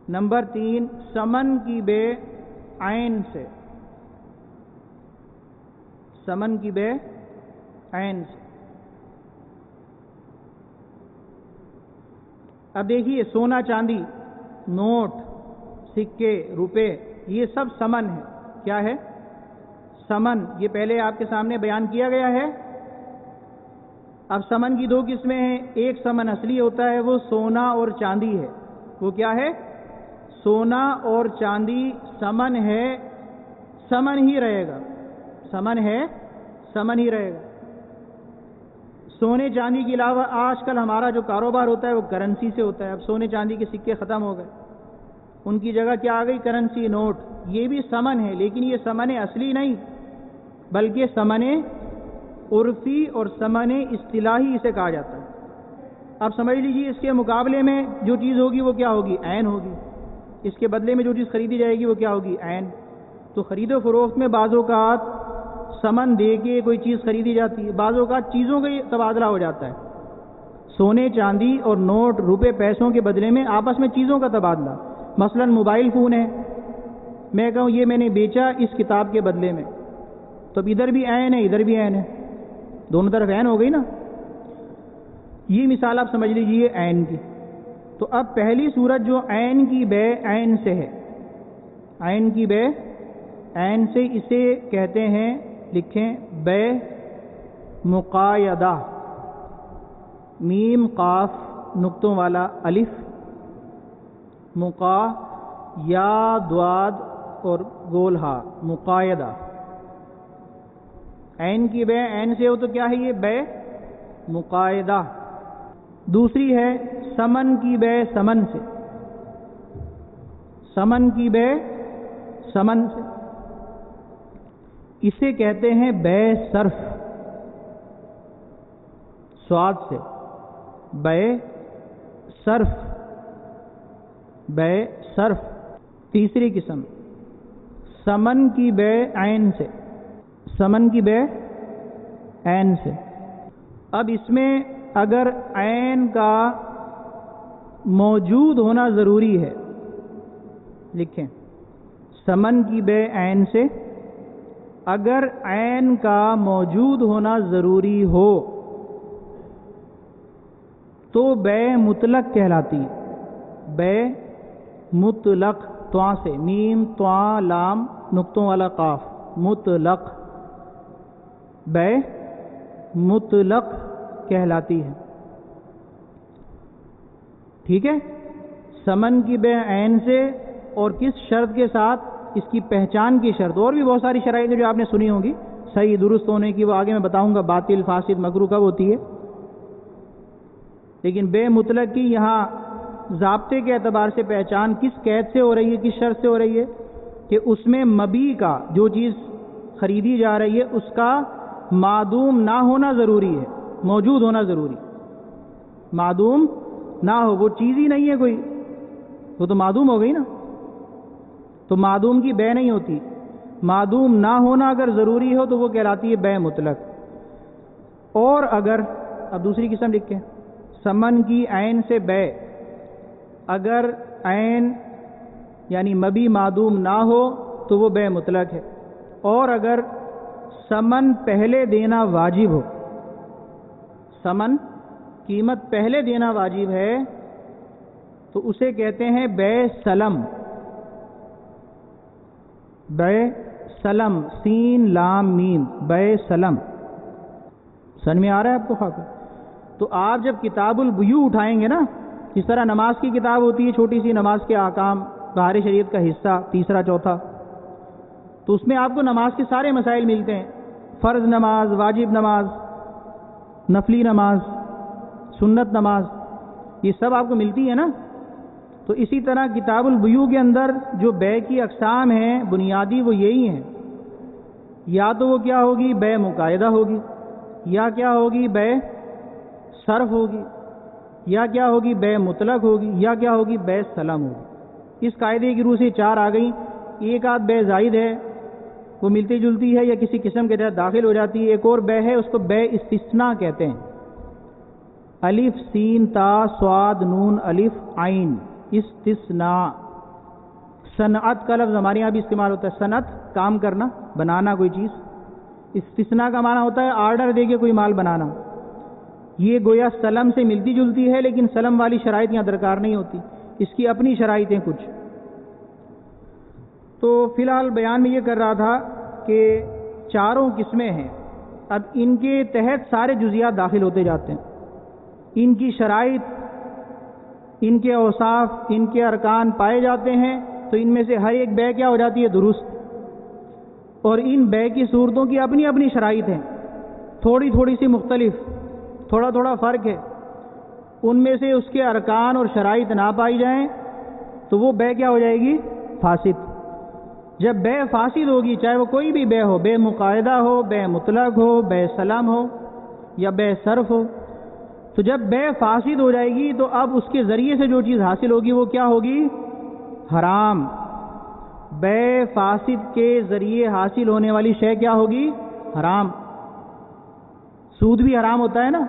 نمبر 3، ثمن کی بے عین سے، ثمن کی بے عین سے۔ اب دیکھیے، سونا چاندی، نوٹ، سکے، روپے، یہ سب سمن ہے. کیا ہے؟ سمن. یہ پہلے آپ کے سامنے بیان کیا گیا ہے. اب سمن کی دو قسمیں ہیں. ایک سمن اصلی ہوتا ہے، وہ سونا اور چاندی ہے. وہ کیا ہے؟ سونا اور چاندی سمن ہے، سمن ہی رہے گا. سمن ہے، سمن ہی رہے گا. سونے چاندی کے علاوہ آج کل ہمارا جو کاروبار ہوتا ہے وہ کرنسی سے ہوتا ہے. اب سونے چاندی کے سکے ختم ہو گئے، ان کی جگہ کیا آ گئی؟ Currency, note. یہ بھی سمن ہے، لیکن یہ سمن اصلی نہیں، بلکہ سمن عرفی اور سمن اصطلاحی اسے کہا جاتا ہے. اب سمجھ لیجیے اس کے مقابلے میں جو چیز ہوگی وہ کیا ہوگی؟ عین ہوگی. اس کے بدلے میں جو چیز خریدی جائے گی وہ کیا ہوگی؟ عین. تو خرید و فروخت میں بعض اوقات سمن دے کے کوئی چیز خریدی جاتی ہے، بعض اوقات چیزوں کا تبادلہ ہو جاتا ہے. سونے چاندی اور نوٹ، روپے، پیسوں کے بدلے میں آپس میں چیزوں کا تبادلہ. مثلا موبائل فون ہے، میں کہوں یہ میں نے بیچا اس کتاب کے بدلے میں، تو اب ادھر بھی عین ہے ادھر بھی عین ہے، دونوں طرف عین ہو گئی نا. یہ مثال آپ سمجھ لیجئے عین کی. تو اب پہلی صورت جو عین کی بے عین سے ہے، عین کی بے عین سے، اسے کہتے ہیں، لکھیں، بے مقایدہ. میم قاف نقطوں والا الف، مقا یا دواد اور گول ہا، مقایدہ. عین کی بے عین سے ہو تو کیا ہے؟ یہ بے مقایدہ. دوسری ہے سمن کی بے سمن سے. سمن کی بے سمن سے، اسے کہتے ہیں بے صرف. سواد سے، بے صرف، بے صرف. تیسری قسم سمن کی بے عین سے. سمن کی بے عین سے. اب اس میں اگر عین کا موجود ہونا ضروری ہے، لکھیں، سمن کی بے عین سے اگر عین کا موجود ہونا ضروری ہو تو بے مطلق کہلاتی ہے. بے مطلق، تواں سے، میم تواں لام نقطوں والا قاف، مطلق. بے مطلق کہلاتی ہے. ٹھیک ہے؟ سمن کی بے عین سے، اور کس شرط کے ساتھ؟ اس کی پہچان کی شرط. اور بھی بہت ساری شرائط جو آپ نے سنی ہوں گی صحیح درست ہونے کی، وہ آگے میں بتاؤں گا. باطل، فاسد، مکروہ کب ہوتی ہے. لیکن بے مطلق کی یہاں ضابطے کے اعتبار سے پہچان کس قید سے ہو رہی ہے، کس شرط سے ہو رہی ہے؟ کہ اس میں مبی کا، جو چیز خریدی جا رہی ہے، اس کا معدوم نہ ہونا ضروری ہے، موجود ہونا ضروری. معدوم نہ ہو، وہ چیز ہی نہیں ہے کوئی، وہ تو معدوم ہو گئی نا. تو معدوم کی بے نہیں ہوتی. معدوم نہ ہونا اگر ضروری ہو تو وہ کہلاتی ہے بے مطلق. اور اگر، اب دوسری قسم لکھیں، سمن کی عین سے بے، اگر عین یعنی مبی معدوم نہ ہو تو وہ بے مطلق ہے. اور اگر سمن پہلے دینا واجب ہو، سمن قیمت پہلے دینا واجب ہے، تو اسے کہتے ہیں بے سلم. بے سلم، سین لام میم، بے سلم. سن میں آ رہا ہے آپ کو خاکہ؟ تو آپ جب کتاب البیوع اٹھائیں گے نا، جس طرح نماز کی کتاب ہوتی ہے چھوٹی سی، نماز کے احکام، بہار شریعت کا حصہ، تیسرا چوتھا، تو اس میں آپ کو نماز کے سارے مسائل ملتے ہیں. فرض نماز، واجب نماز، نفلی نماز، سنت نماز، یہ سب آپ کو ملتی ہے نا. تو اسی طرح کتاب البیوع کے اندر جو بے کی اقسام ہیں بنیادی وہ یہی ہیں. یا تو وہ کیا ہوگی؟ بے مقایدہ ہوگی، یا کیا ہوگی؟ بے صرف ہوگی، یا کیا ہوگی؟ بے مطلق ہوگی، یا کیا ہوگی؟ بے سلم ہوگی. اس قاعدے کی روح سے چار آ گئیں. ایک آدھ بے زائد ہے، وہ ملتی جلتی ہے یا کسی قسم کے تحت داخل ہو جاتی ہے. ایک اور بے ہے، اس کو بے استثناء کہتے ہیں. الف سین تا صاد نون الف عین، استثناء. صنعت کا لفظ ہمارے یہاں بھی استعمال ہوتا ہے. صنعت، کام کرنا، بنانا کوئی چیز. استثناء کا معنی ہوتا ہے آرڈر دے کے کوئی مال بنانا. یہ گویا سلم سے ملتی جلتی ہے، لیکن سلم والی شرائط یہاں درکار نہیں ہوتی، اس کی اپنی شرائطیں کچھ. تو تو فی الحال بیان میں یہ کر رہا تھا کہ چاروں قسمیں ہیں، اب ان کے تحت سارے جزیات داخل ہوتے جاتے ہیں، ان کی شرائط، ان کے اوصاف، ان کے ارکان پائے جاتے ہیں، تو ان میں سے ہر ایک بے کیا ہو جاتی ہے؟ درست۔ اور ان بے کی صورتوں کی اپنی اپنی شرائط ہیں، تھوڑی تھوڑی سی مختلف، تھوڑا تھوڑا فرق ہے، ان میں سے اس کے ارکان اور شرائط نہ پائی جائیں تو وہ بے کیا ہو جائے گی؟ فاسد۔ جب بے فاسد ہوگی، چاہے وہ کوئی بھی بے ہو، بے مقاعدہ ہو، بے مطلق ہو، بے سلم ہو یا بے صرف ہو، تو جب بے فاسد ہو جائے گی تو اب اس کے ذریعے سے جو چیز حاصل ہوگی وہ کیا ہوگی؟ حرام۔ بے فاسد کے ذریعے حاصل ہونے والی شے کیا ہوگی؟ حرام۔ سود بھی حرام ہوتا ہے نا،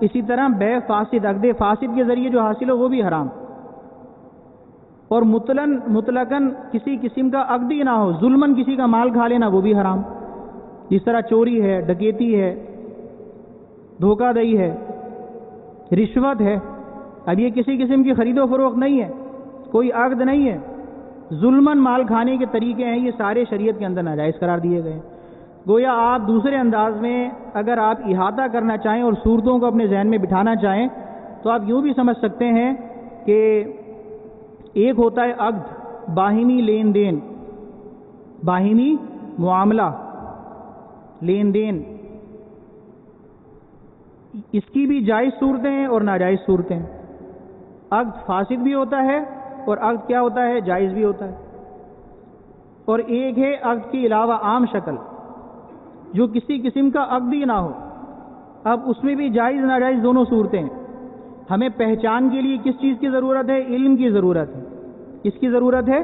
اسی طرح بے فاسد، عقد فاسد کے ذریعے جو حاصل ہو وہ بھی حرام۔ اور مطلقاً کسی قسم کا عقد ہی نہ ہو، ظلماً کسی کا مال کھا لینا وہ بھی حرام، جس طرح چوری ہے، ڈکیتی ہے، دھوکہ دہی ہے، رشوت ہے۔ اب یہ کسی قسم کی خرید و فروخت نہیں ہے، کوئی عقد نہیں ہے، ظلماً مال کھانے کے طریقے ہیں، یہ سارے شریعت کے اندر ناجائز قرار دیے گئے ہیں۔ گویا آپ دوسرے انداز میں اگر آپ احاطہ کرنا چاہیں اور صورتوں کو اپنے ذہن میں بٹھانا چاہیں تو آپ یوں بھی سمجھ سکتے ہیں کہ ایک ہوتا ہے عقد، باہمی لین دین، باہمی معاملہ، لین دین، اس کی بھی جائز صورتیں ہیں اور ناجائز صورتیں ہیں۔ عقد فاسد بھی ہوتا ہے اور عقد کیا ہوتا ہے؟ جائز بھی ہوتا ہے۔ اور ایک ہے عقد کے علاوہ عام شکل، جو کسی قسم کا عقد ہی نہ ہو، اب اس میں بھی جائز ناجائز دونوں صورتیں ہیں۔ ہمیں پہچان کے لیے کس چیز کی ضرورت ہے؟ علم کی ضرورت ہے۔ کس کی ضرورت ہے؟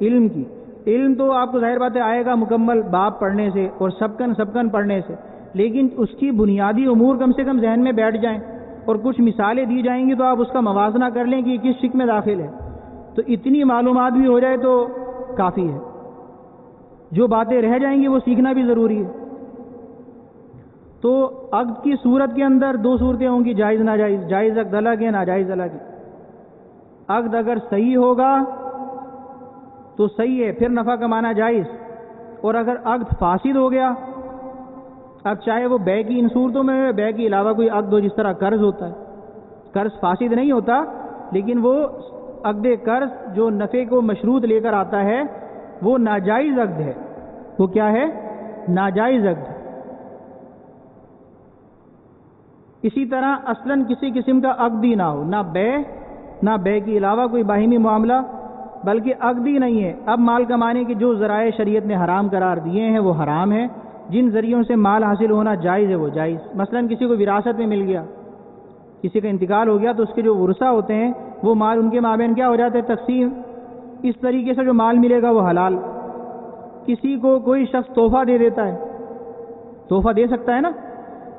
علم کی۔ علم تو آپ کو ظاہر بات ہے آئے گا مکمل باب پڑھنے سے اور سبکن پڑھنے سے، لیکن اس کی بنیادی امور کم سے کم ذہن میں بیٹھ جائیں اور کچھ مثالیں دی جائیں گی تو آپ اس کا موازنہ کر لیں کہ یہ کس شک میں داخل ہے، تو اتنی معلومات بھی ہو جائے تو کافی ہے۔ جو باتیں رہ جائیں گی وہ سیکھنا بھی ضروری ہے۔ تو عقد کی صورت کے اندر دو صورتیں ہوں گی، جائز ناجائز۔ جائز عقد الگ ہے، ناجائز الگ ہے۔ عقد اگر صحیح ہوگا تو صحیح ہے، پھر نفع کمانا جائز، اور اگر عقد فاسد ہو گیا، اب چاہے وہ بے کی ان صورتوں میں ہو، بے کے علاوہ کوئی عقد ہو، جس طرح قرض ہوتا ہے، قرض فاسد نہیں ہوتا لیکن وہ عقد قرض جو نفع کو مشروط لے کر آتا ہے وہ ناجائز عقد ہے۔ وہ کیا ہے؟ ناجائز عقد۔ اسی طرح اصلاً کسی قسم کا عقد ہی نہ ہو، نہ بے کے علاوہ کوئی باہمی معاملہ، بلکہ عقد ہی نہیں ہے۔ اب مال کمانے کے جو ذرائع شریعت نے حرام قرار دیے ہیں وہ حرام ہیں، جن ذریعوں سے مال حاصل ہونا جائز ہے وہ جائز۔ مثلاً کسی کو وراثت میں مل گیا، کسی کا انتقال ہو گیا تو اس کے جو ورثہ ہوتے ہیں وہ مال ان کے مابین کیا ہو جاتا ہے؟ تقسیم۔ اس طریقے سے جو مال ملے گا وہ حلال۔ کسی کو کوئی شخص تحفہ دے دیتا ہے، تحفہ دے سکتا ہے نا،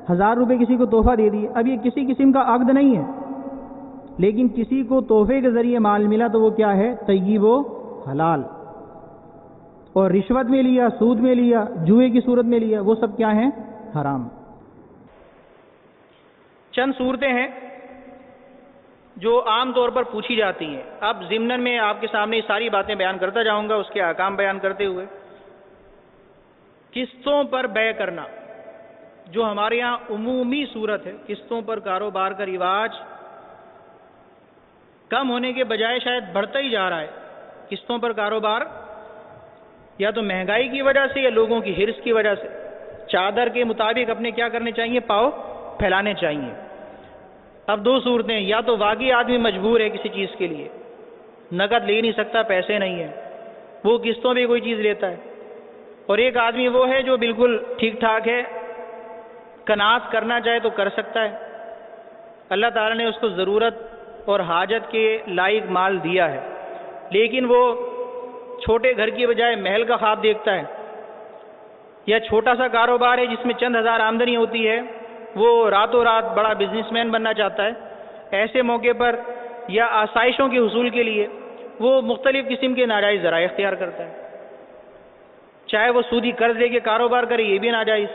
1000 روپے کسی کو تحفہ دے دیے، اب یہ کسی قسم کا عقد نہیں ہے، لیکن کسی کو تحفے کے ذریعے مال ملا تو وہ کیا ہے؟ طیب و حلال۔ اور رشوت میں لیا، سود میں لیا، جوئے کی صورت میں لیا، وہ سب کیا ہیں؟ حرام۔ چند صورتیں ہیں جو عام طور پر پوچھی جاتی ہیں۔ اب ضمن میں آپ کے سامنے یہ ساری باتیں بیان کرتا جاؤں گا، اس کے احکام بیان کرتے ہوئے۔ قسطوں پر بیع کرنا، جو ہمارے یہاں عمومی صورت ہے، قسطوں پر کاروبار کا رواج کم ہونے کے بجائے شاید بڑھتا ہی جا رہا ہے۔ قسطوں پر کاروبار یا تو مہنگائی کی وجہ سے یا لوگوں کی حرص کی وجہ سے چادر کے مطابق اپنے کیا کرنے چاہیے؟ پاؤ پھیلانے چاہیے۔ اب دو صورتیں، یا تو واقعی آدمی مجبور ہے کسی چیز کے لیے، نقد لے نہیں سکتا، پیسے نہیں ہیں، وہ قسطوں پہ کوئی چیز لیتا ہے، اور ایک آدمی وہ ہے جو بالکل ٹھیک ٹھاک ہے، قناعت کرنا چاہے تو کر سکتا ہے، اللہ تعالیٰ نے اس کو ضرورت اور حاجت کے لائق مال دیا ہے، لیکن وہ چھوٹے گھر کی بجائے محل کا خواب دیکھتا ہے، یا چھوٹا سا کاروبار ہے جس میں چند ہزار آمدنی ہوتی ہے، وہ راتوں رات بڑا بزنس مین بننا چاہتا ہے۔ ایسے موقع پر یا آسائشوں کے حصول کے لیے وہ مختلف قسم کے ناجائز ذرائع اختیار کرتا ہے، چاہے وہ سودی قرض لے کے کاروبار کرے، یہ بھی ناجائز۔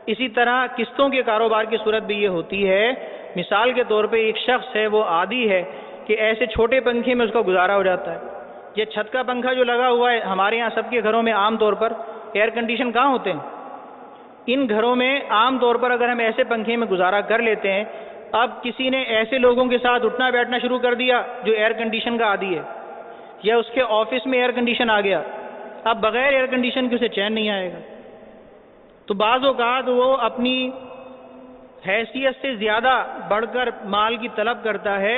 اسی طرح قسطوں کے کاروبار کی صورت بھی یہ ہوتی ہے۔ مثال کے طور پہ ایک شخص ہے، وہ عادی ہے کہ ایسے چھوٹے پنکھے میں اس کا گزارا ہو جاتا ہے، یہ چھت کا پنکھا جو لگا ہوا ہے ہمارے یہاں سب کے گھروں میں عام طور پر ایئر کنڈیشن کہاں ہوتے ہیں؟ ان گھروں میں عام طور پر اگر ہم ایسے پنکھے میں گزارا کر لیتے ہیں، اب کسی نے ایسے لوگوں کے ساتھ اٹھنا بیٹھنا شروع کر دیا جو ایئر کنڈیشن کا عادی ہے، یا اس کے آفس میں ایئر کنڈیشن آ گیا، اب بغیر ایئر کنڈیشن کے اسے چین نہیں آئے گا۔ تو بعض اوقات وہ اپنی حیثیت سے زیادہ بڑھ کر مال کی طلب کرتا ہے،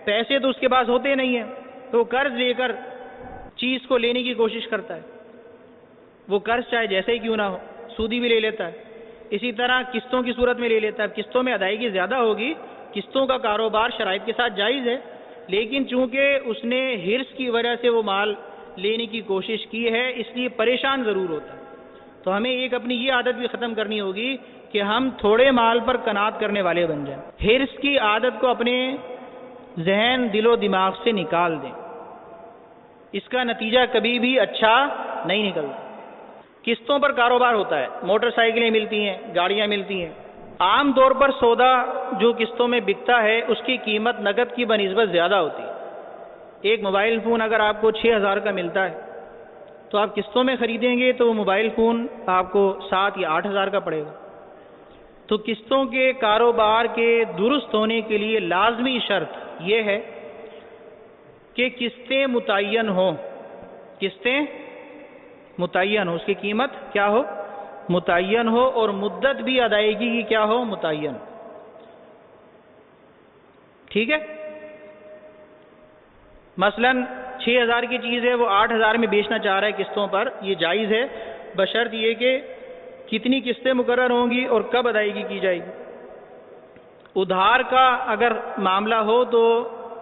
پیسے تو اس کے پاس ہوتے نہیں ہیں، تو وہ قرض لے کر چیز کو لینے کی کوشش کرتا ہے، وہ قرض چاہے جیسے ہی کیوں نہ ہو، سودی بھی لے لیتا ہے، اسی طرح قسطوں کی صورت میں لے لیتا ہے۔ قسطوں میں ادائیگی زیادہ ہوگی، قسطوں کا کاروبار شرائط کے ساتھ جائز ہے، لیکن چونکہ اس نے حرص کی وجہ سے وہ مال لینے کی کوشش کی ہے، اس لیے پریشان ضرور ہوتا ہے۔ تو ہمیں ایک اپنی یہ عادت بھی ختم کرنی ہوگی کہ ہم تھوڑے مال پر قناعت کرنے والے بن جائیں، حرص کی عادت کو اپنے ذہن دل و دماغ سے نکال دیں، اس کا نتیجہ کبھی بھی اچھا نہیں نکلتا۔ قسطوں پر کاروبار ہوتا ہے، موٹر سائیکلیں ملتی ہیں، گاڑیاں ملتی ہیں، عام طور پر سودا جو قسطوں میں بکتا ہے اس کی قیمت نقد کی بنسبت زیادہ ہوتی ہے۔ ایک موبائل فون اگر آپ کو 6,000 کا ملتا ہے تو آپ قسطوں میں خریدیں گے تو وہ موبائل فون آپ کو 7 یا 8,000 کا پڑے گا۔ تو قسطوں کے کاروبار کے درست ہونے کے لیے لازمی شرط یہ ہے کہ قسطیں متعین ہوں، قسطیں متعین ہو، اس کی قیمت کیا ہو؟ متعین ہو، اور مدت بھی ادائیگی کی کیا ہو؟ متعین۔ ٹھیک ہے؟ مثلا 6,000 کی چیز ہے، وہ 8,000 میں بیچنا چاہ رہا ہے قسطوں پر، یہ جائز ہے بشرط یہ کہ کتنی قسطیں مقرر ہوں گی اور کب ادائیگی کی جائے گی۔ ادھار کا اگر معاملہ ہو تو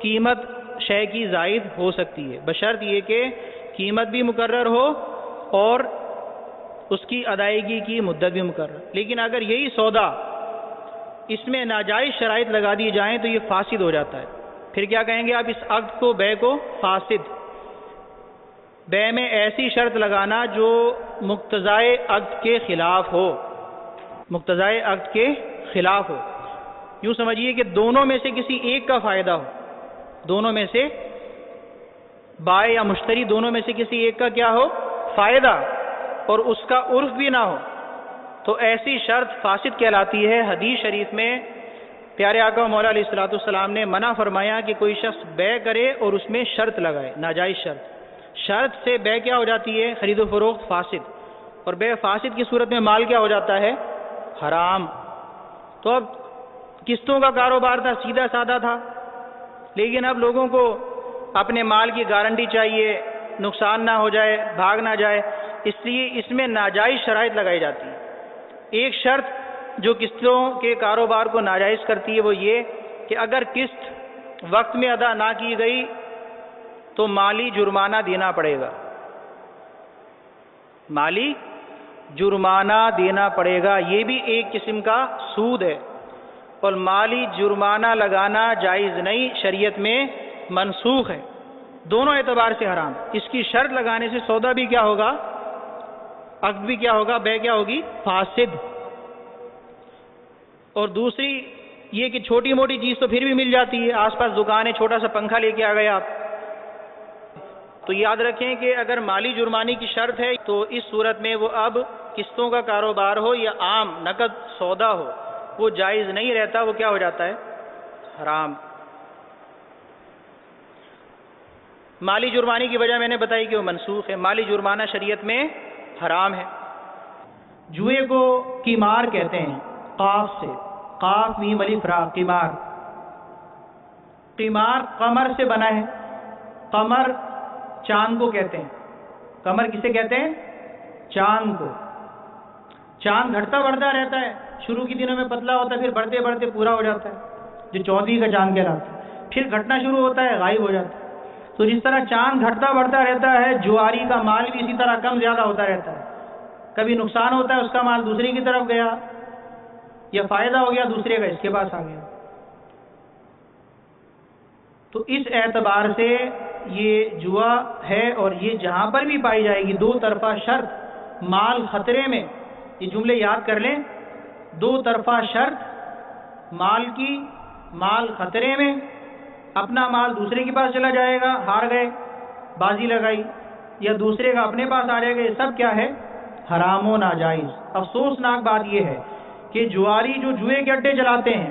قیمت شے کی زائد ہو سکتی ہے، بشرط یہ کہ قیمت بھی مقرر ہو اور اس کی ادائیگی کی مدت بھی مقرر۔ لیکن اگر یہی سودا اس میں ناجائز شرائط لگا دی جائیں تو یہ فاسد ہو جاتا ہے۔ پھر کیا کہیں گے آپ اس عقد کو، بے کو فاسد؟ بے میں ایسی شرط لگانا جو مقتضائے عقد کے خلاف ہو، مقتضائے عقد کے خلاف ہو۔ یوں سمجھیے کہ دونوں میں سے کسی ایک کا فائدہ ہو، دونوں میں سے بائع یا مشتری دونوں میں سے کسی ایک کا کیا ہو؟ فائدہ، اور اس کا عرف بھی نہ ہو، تو ایسی شرط فاسد کہلاتی ہے۔ حدیث شریف میں پیارے آقا و مولا علیہ الصلوۃ والسلام نے منع فرمایا کہ کوئی شخص بے کرے اور اس میں شرط لگائے، ناجائز شرط سے بے کیا ہو جاتی ہے؟ خرید و فروخت فاسد، اور بے فاسد کی صورت میں مال کیا ہو جاتا ہے؟ حرام۔ تو اب قسطوں کا کاروبار تھا، سیدھا سادہ تھا، لیکن اب لوگوں کو اپنے مال کی گارنٹی چاہیے، نقصان نہ ہو جائے، بھاگ نہ جائے، اس لیے اس میں ناجائز شرائط لگائی جاتی ہے۔ ایک شرط جو قسطوں کے کاروبار کو ناجائز کرتی ہے وہ یہ کہ اگر قسط وقت میں ادا نہ کی گئی تو مالی جرمانہ دینا پڑے گا، مالی جرمانہ دینا پڑے گا، یہ بھی ایک قسم کا سود ہے، اور مالی جرمانہ لگانا جائز نہیں، شریعت میں منسوخ ہے، دونوں اعتبار سے حرام۔ اس کی شرط لگانے سے سودا بھی کیا ہوگا؟ عقد بھی کیا ہوگا؟ بے کیا ہوگی؟ فاسد۔ اور دوسری یہ کہ چھوٹی موٹی چیز تو پھر بھی مل جاتی ہے، آس پاس دکان ہے، چھوٹا سا پنکھا لے کے آ گئے آپ، تو یاد رکھیں کہ اگر مالی جرمانے کی شرط ہے تو اس صورت میں وہ اب قسطوں کا کاروبار ہو یا عام نقد سودا ہو وہ جائز نہیں رہتا، وہ کیا ہو جاتا ہے؟ حرام۔ مالی جرمانے کی وجہ میں نے بتائی کہ وہ منسوخ ہے، مالی جرمانہ شریعت میں حرام ہے۔ جوئے کو قمار کہتے ہیں، قاف سے، قاف میم الف را، قمار۔ قمار قمر سے بنا ہے، قمر چاند کو کہتے ہیں، قمر کسے کہتے ہیں؟ چاند کو۔ چاند گھٹتا بڑھتا رہتا ہے، شروع کے دنوں میں پتلا ہوتا ہے، پھر بڑھتے بڑھتے پورا ہو جاتا ہے، جو 14 کا چاند کہلاتا ہے، پھر گھٹنا شروع ہوتا ہے، غائب ہو جاتا ہے۔ تو جس طرح چاند گھٹتا بڑھتا رہتا ہے، جواری کا مال بھی اسی طرح کم زیادہ ہوتا رہتا ہے، کبھی نقصان ہوتا ہے، اس کا مال دوسرے کی طرف گیا، یا فائدہ ہو گیا دوسرے کا اس کے پاس آ گیا۔ تو اس اعتبار سے یہ جوا ہے، اور یہ جہاں پر بھی پائی جائے گی دو طرفہ شرط، مال خطرے میں، یہ جملے یاد کر لیں، دو طرفہ شرط مال کی، مال خطرے میں، اپنا مال دوسرے کے پاس چلا جائے گا، ہار گئے، بازی لگائی یا دوسرے کا اپنے پاس آ جائے گا، یہ سب کیا ہے؟ حرام و ناجائز۔ افسوسناک بات یہ ہے کہ جواری جو جوئے کے اڈے چلاتے ہیں،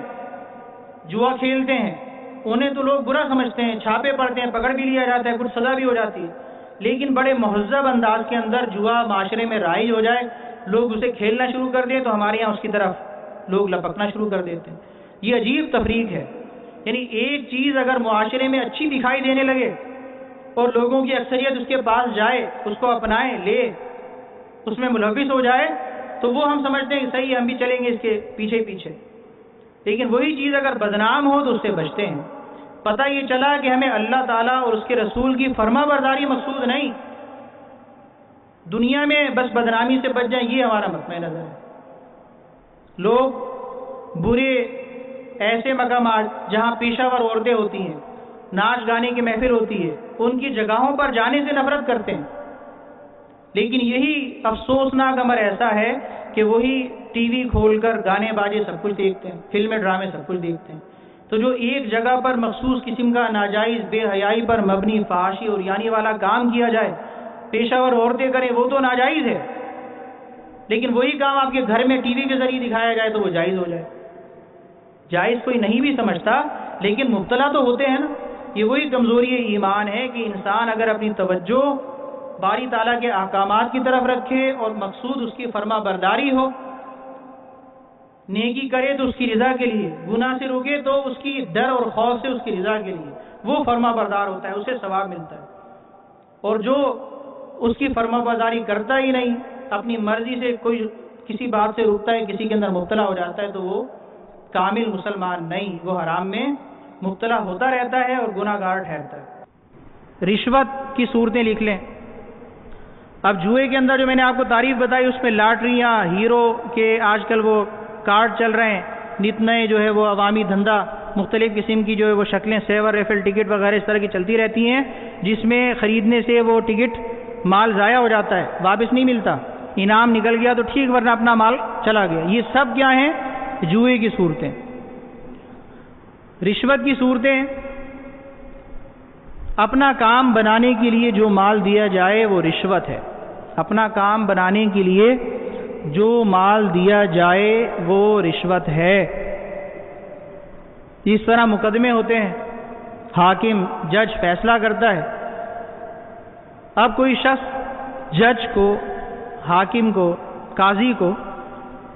جوا کھیلتے ہیں، انہیں تو لوگ برا سمجھتے ہیں، چھاپے پڑتے ہیں، پکڑ بھی لیا جاتا ہے، کچھ سزا بھی ہو جاتی ہے، لیکن بڑے مہذب انداز کے اندر جوا معاشرے میں رائج ہو جائے، لوگ اسے کھیلنا شروع کر دیں تو ہمارے یہاں اس کی طرف لوگ لپکنا شروع کر دیتے ہیں۔ یہ عجیب تفریق ہے، یعنی ایک چیز اگر معاشرے میں اچھی دکھائی دینے لگے اور لوگوں کی اکثریت اس کے پاس جائے، اس کو اپنائے، لے، اس میں ملوث ہو جائے، تو وہ ہم سمجھتے ہیں کہ صحیح ہے، ہم بھی چلیں گے اس کے پیچھے پیچھے، لیکن وہی چیز اگر بدنام ہو تو اس سے بچتے ہیں۔ پتہ یہ چلا کہ ہمیں اللہ تعالیٰ اور اس کے رسول کی فرما برداری مقصود نہیں، دنیا میں بس بدنامی سے بچ جائیں، یہ ہمارا مطمئن نظر ہے۔ لوگ برے ایسے مقامات جہاں پیشہ ور عورتیں ہوتی ہیں، ناچ گانے کی محفل ہوتی ہے، ان کی جگہوں پر جانے سے نفرت کرتے ہیں، لیکن یہی افسوسناک امر ایسا ہے کہ وہی ٹی وی کھول کر گانے باجے سب کچھ دیکھتے ہیں، فلمیں ڈرامے سب کچھ دیکھتے ہیں۔ تو جو ایک جگہ پر مخصوص قسم کا ناجائز بے حیائی پر مبنی فحاشی اور یعنی والا کام کیا جائے، پیشہ ور عورتیں کریں، وہ تو ناجائز ہے، لیکن وہی کام آپ کے گھر میں ٹی وی کے ذریعے دکھایا جائے تو وہ جائز ہو جائے۔ جائز کوئی نہیں بھی سمجھتا، لیکن مبتلا تو ہوتے ہیں نا۔ یہ وہی کمزوری ایمان ہے کہ انسان اگر اپنی توجہ باری تعالیٰ کے احکامات کی طرف رکھے اور مقصود اس کی فرما برداری ہو، نیکی کرے تو اس کی رضا کے لیے، گناہ سے روکے تو اس کی ڈر اور خوف سے اس کی رضا کے لیے، وہ فرما بردار ہوتا ہے، اسے ثواب ملتا ہے۔ اور جو اس کی فرما برداری کرتا ہی نہیں، اپنی مرضی سے کوئی کسی بات سے روکتا ہے، کسی کے اندر مبتلا ہو جاتا ہے، تو وہ کامل مسلمان نہیں، وہ حرام میں مبتلا ہوتا رہتا ہے اور گناہ گار ٹھہرتا ہے۔ رشوت کی صورتیں لکھ لیں۔ اب جوئے کے اندر جو میں نے آپ کو تعریف بتائی، اس میں لاٹریاں، ہیرو کے آج کل وہ کارڈ چل رہے ہیں، نت نئے جو ہے وہ عوامی دھندا، مختلف قسم کی جو ہے وہ شکلیں، سیور ریفل ٹکٹ وغیرہ اس طرح کی چلتی رہتی ہیں، جس میں خریدنے سے وہ ٹکٹ مال ضائع ہو جاتا ہے، واپس نہیں ملتا، انعام نکل گیا تو ٹھیک، ورنہ اپنا مال چلا گیا۔ یہ سب کیا ہیں؟ جوئے کی صورتیں۔ رشوت کی صورتیں، اپنا کام بنانے کے لیے جو مال دیا جائے وہ رشوت ہے۔ اپنا کام بنانے کے لیے جو مال دیا جائے وہ رشوت ہے۔ اس طرح مقدمے ہوتے ہیں، حاکم جج فیصلہ کرتا ہے۔ اب کوئی شخص جج کو، حاکم کو، قاضی کو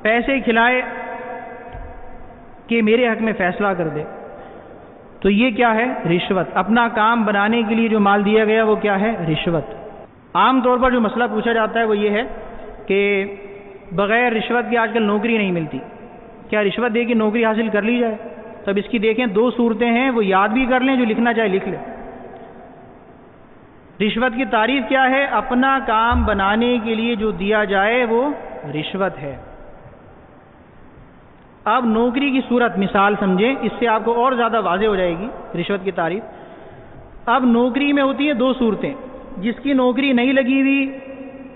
پیسے کھلائے کہ میرے حق میں فیصلہ کر دے، تو یہ کیا ہے؟ رشوت۔ اپنا کام بنانے کے لیے جو مال دیا گیا وہ کیا ہے؟ رشوت۔ عام طور پر جو مسئلہ پوچھا جاتا ہے وہ یہ ہے کہ بغیر رشوت کے آج کل نوکری نہیں ملتی، کیا رشوت دے کے نوکری حاصل کر لی جائے؟ تب اس کی دیکھیں دو صورتیں ہیں، وہ یاد بھی کر لیں، جو لکھنا چاہے لکھ لیں۔ رشوت کی تعریف کیا ہے؟ اپنا کام بنانے کے لیے جو دیا جائے وہ رشوت ہے۔ اب نوکری کی صورت مثال سمجھیں، اس سے آپ کو اور زیادہ واضح ہو جائے گی رشوت کی تعریف۔ اب نوکری میں ہوتی ہیں دو صورتیں، جس کی نوکری نہیں لگی ہوئی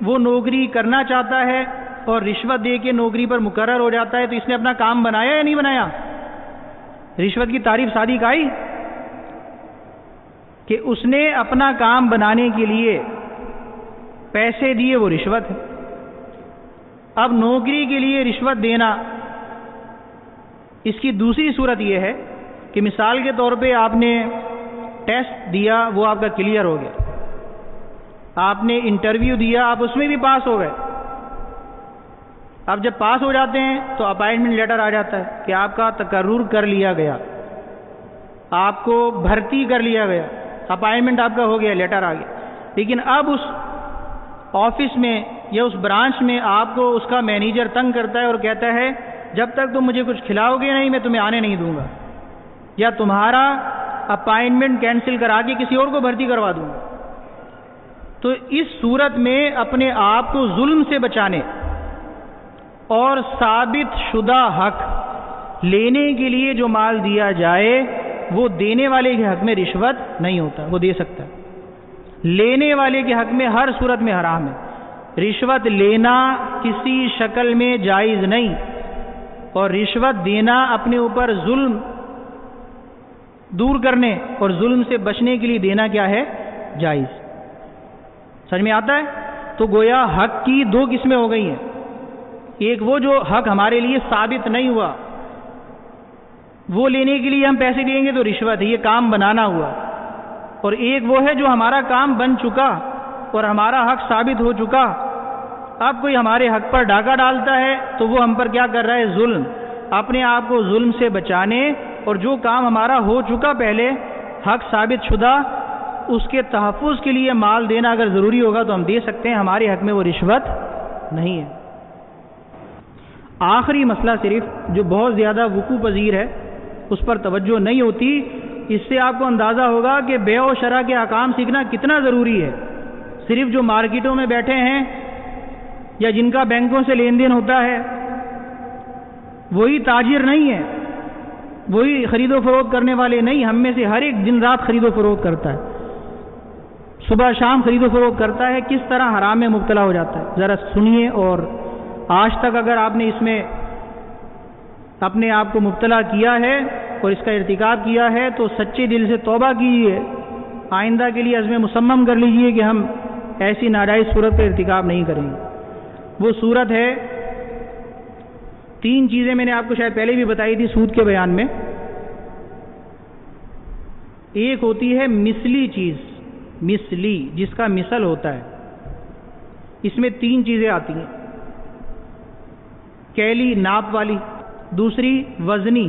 وہ نوکری کرنا چاہتا ہے اور رشوت دے کے نوکری پر مقرر ہو جاتا ہے، تو اس نے اپنا کام بنایا یا نہیں بنایا؟ رشوت کی تعریف سادی کائی کہ اس نے اپنا کام بنانے کے لیے پیسے دیے، وہ رشوت ہے۔ اب نوکری کے لیے رشوت دینا، اس کی دوسری صورت یہ ہے کہ مثال کے طور پہ آپ نے ٹیسٹ دیا، وہ آپ کا کلیئر ہو گیا، آپ نے انٹرویو دیا، آپ اس میں بھی پاس ہو گئے۔ اب جب پاس ہو جاتے ہیں تو اپائنٹمنٹ لیٹر آ جاتا ہے کہ آپ کا تقرر کر لیا گیا، آپ کو بھرتی کر لیا گیا، اپائنٹمنٹ آپ کا ہو گیا، لیٹر آ گیا۔ لیکن اب اس آفس میں یا اس برانچ میں آپ کو اس کا مینیجر تنگ کرتا ہے اور کہتا ہے جب تک تم مجھے کچھ کھلاؤ گے نہیں میں تمہیں آنے نہیں دوں گا، یا تمہارا اپائنٹمنٹ کینسل کرا کے کسی اور کو بھرتی کروا دوں گا۔ تو اس صورت میں اپنے آپ کو ظلم سے بچانے اور ثابت شدہ حق لینے کے لیے جو مال دیا جائے وہ دینے والے کے حق میں رشوت نہیں ہوتا، وہ دے سکتا ہے۔ لینے والے کے حق میں ہر صورت میں حرام ہے۔ رشوت لینا کسی شکل میں جائز نہیں، اور رشوت دینا اپنے اوپر ظلم دور کرنے اور ظلم سے بچنے کے لیے دینا کیا ہے؟ جائز۔ سمجھ میں آتا ہے؟ تو گویا حق کی دو قسمیں ہو گئی ہیں، ایک وہ جو حق ہمارے لیے ثابت نہیں ہوا، وہ لینے کے لیے ہم پیسے دیں گے تو رشوت ہے، یہ کام بنانا ہوا، اور ایک وہ ہے جو ہمارا کام بن چکا اور ہمارا حق ثابت ہو چکا، اب کوئی ہمارے حق پر ڈاکہ ڈالتا ہے تو وہ ہم پر کیا کر رہا ہے؟ ظلم، اپنے آپ کو ظلم سے بچانے اور جو کام ہمارا ہو چکا پہلے حق ثابت شدہ اس کے تحفظ کے لیے مال دینا اگر ضروری ہوگا تو ہم دے سکتے ہیں، ہمارے حق میں وہ رشوت نہیں ہے۔ آخری مسئلہ صرف جو بہت زیادہ وقوع پذیر ہے، اس پر توجہ نہیں ہوتی، اس سے آپ کو اندازہ ہوگا کہ بیع و شرع کے احکام سیکھنا کتنا ضروری ہے۔ صرف جو مارکیٹوں میں بیٹھے ہیں یا جن کا بینکوں سے لین دین ہوتا ہے وہی تاجر نہیں ہے، وہی خرید و فروخت کرنے والے نہیں، ہم میں سے ہر ایک دن رات خرید و فروخت کرتا ہے، صبح شام خرید و فروخت کرتا ہے، کس طرح حرام میں مبتلا ہو جاتا ہے ذرا سنیے، اور آج تک اگر آپ نے اس میں اپنے آپ کو مبتلا کیا ہے اور اس کا ارتکاب کیا ہے تو سچے دل سے توبہ کیجیے، آئندہ کے لیے عزم مصمم کر لیجیے کہ ہم ایسی ناجائز صورت کا ارتکاب نہیں کریں گے۔ وہ صورت ہے، تین چیزیں میں نے آپ کو شاید پہلے بھی بتائی تھی سود کے بیان میں۔ ایک ہوتی ہے مثلی چیز، مثلی جس کا مثل ہوتا ہے، اس میں تین چیزیں آتی ہیں، کیلی ناپ والی، دوسری وزنی،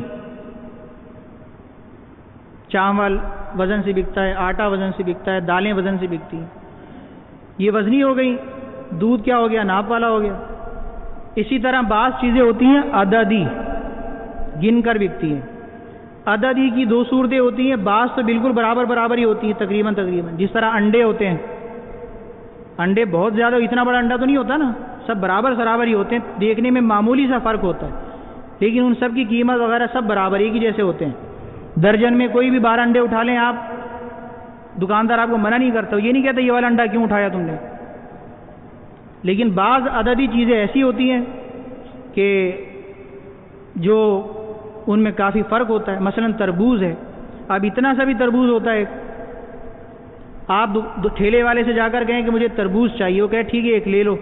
چاول وزن سے بکتا ہے، آٹا وزن سے بکتا ہے، دالیں وزن سے بکتی ہیں، یہ وزنی ہو گئی، دودھ کیا ہو گیا؟ ناپ والا ہو گیا۔ اسی طرح بعض چیزیں ہوتی ہیں عددی، گن کر بکتی ہیں۔ عددی کی دو صورتیں ہوتی ہیں، بعض تو بالکل برابر ہی ہوتی ہیں تقریباً، جس طرح انڈے ہوتے ہیں، انڈے بہت زیادہ، اتنا بڑا انڈا تو نہیں ہوتا نا، سب برابر ہی ہوتے ہیں، دیکھنے میں معمولی سا فرق ہوتا ہے لیکن ان سب کی قیمت وغیرہ سب برابر ایک ہی جیسے ہوتے ہیں۔ درجن میں کوئی بھی 12 انڈے اٹھا لیں آپ، دکاندار آپ کو منع نہیں کرتا، یہ نہیں کہتا یہ والا انڈا کیوں اٹھایا تم نے۔ لیکن بعض عددی چیزیں ایسی ہوتی ہیں کہ جو ان میں کافی فرق ہوتا ہے، مثلا تربوز ہے، اب اتنا سا بھی تربوز ہوتا ہے، آپ ٹھیلے والے سے جا کر کہیں کہ مجھے تربوز چاہیے، وہ کہے ٹھیک ہے ایک لے لو،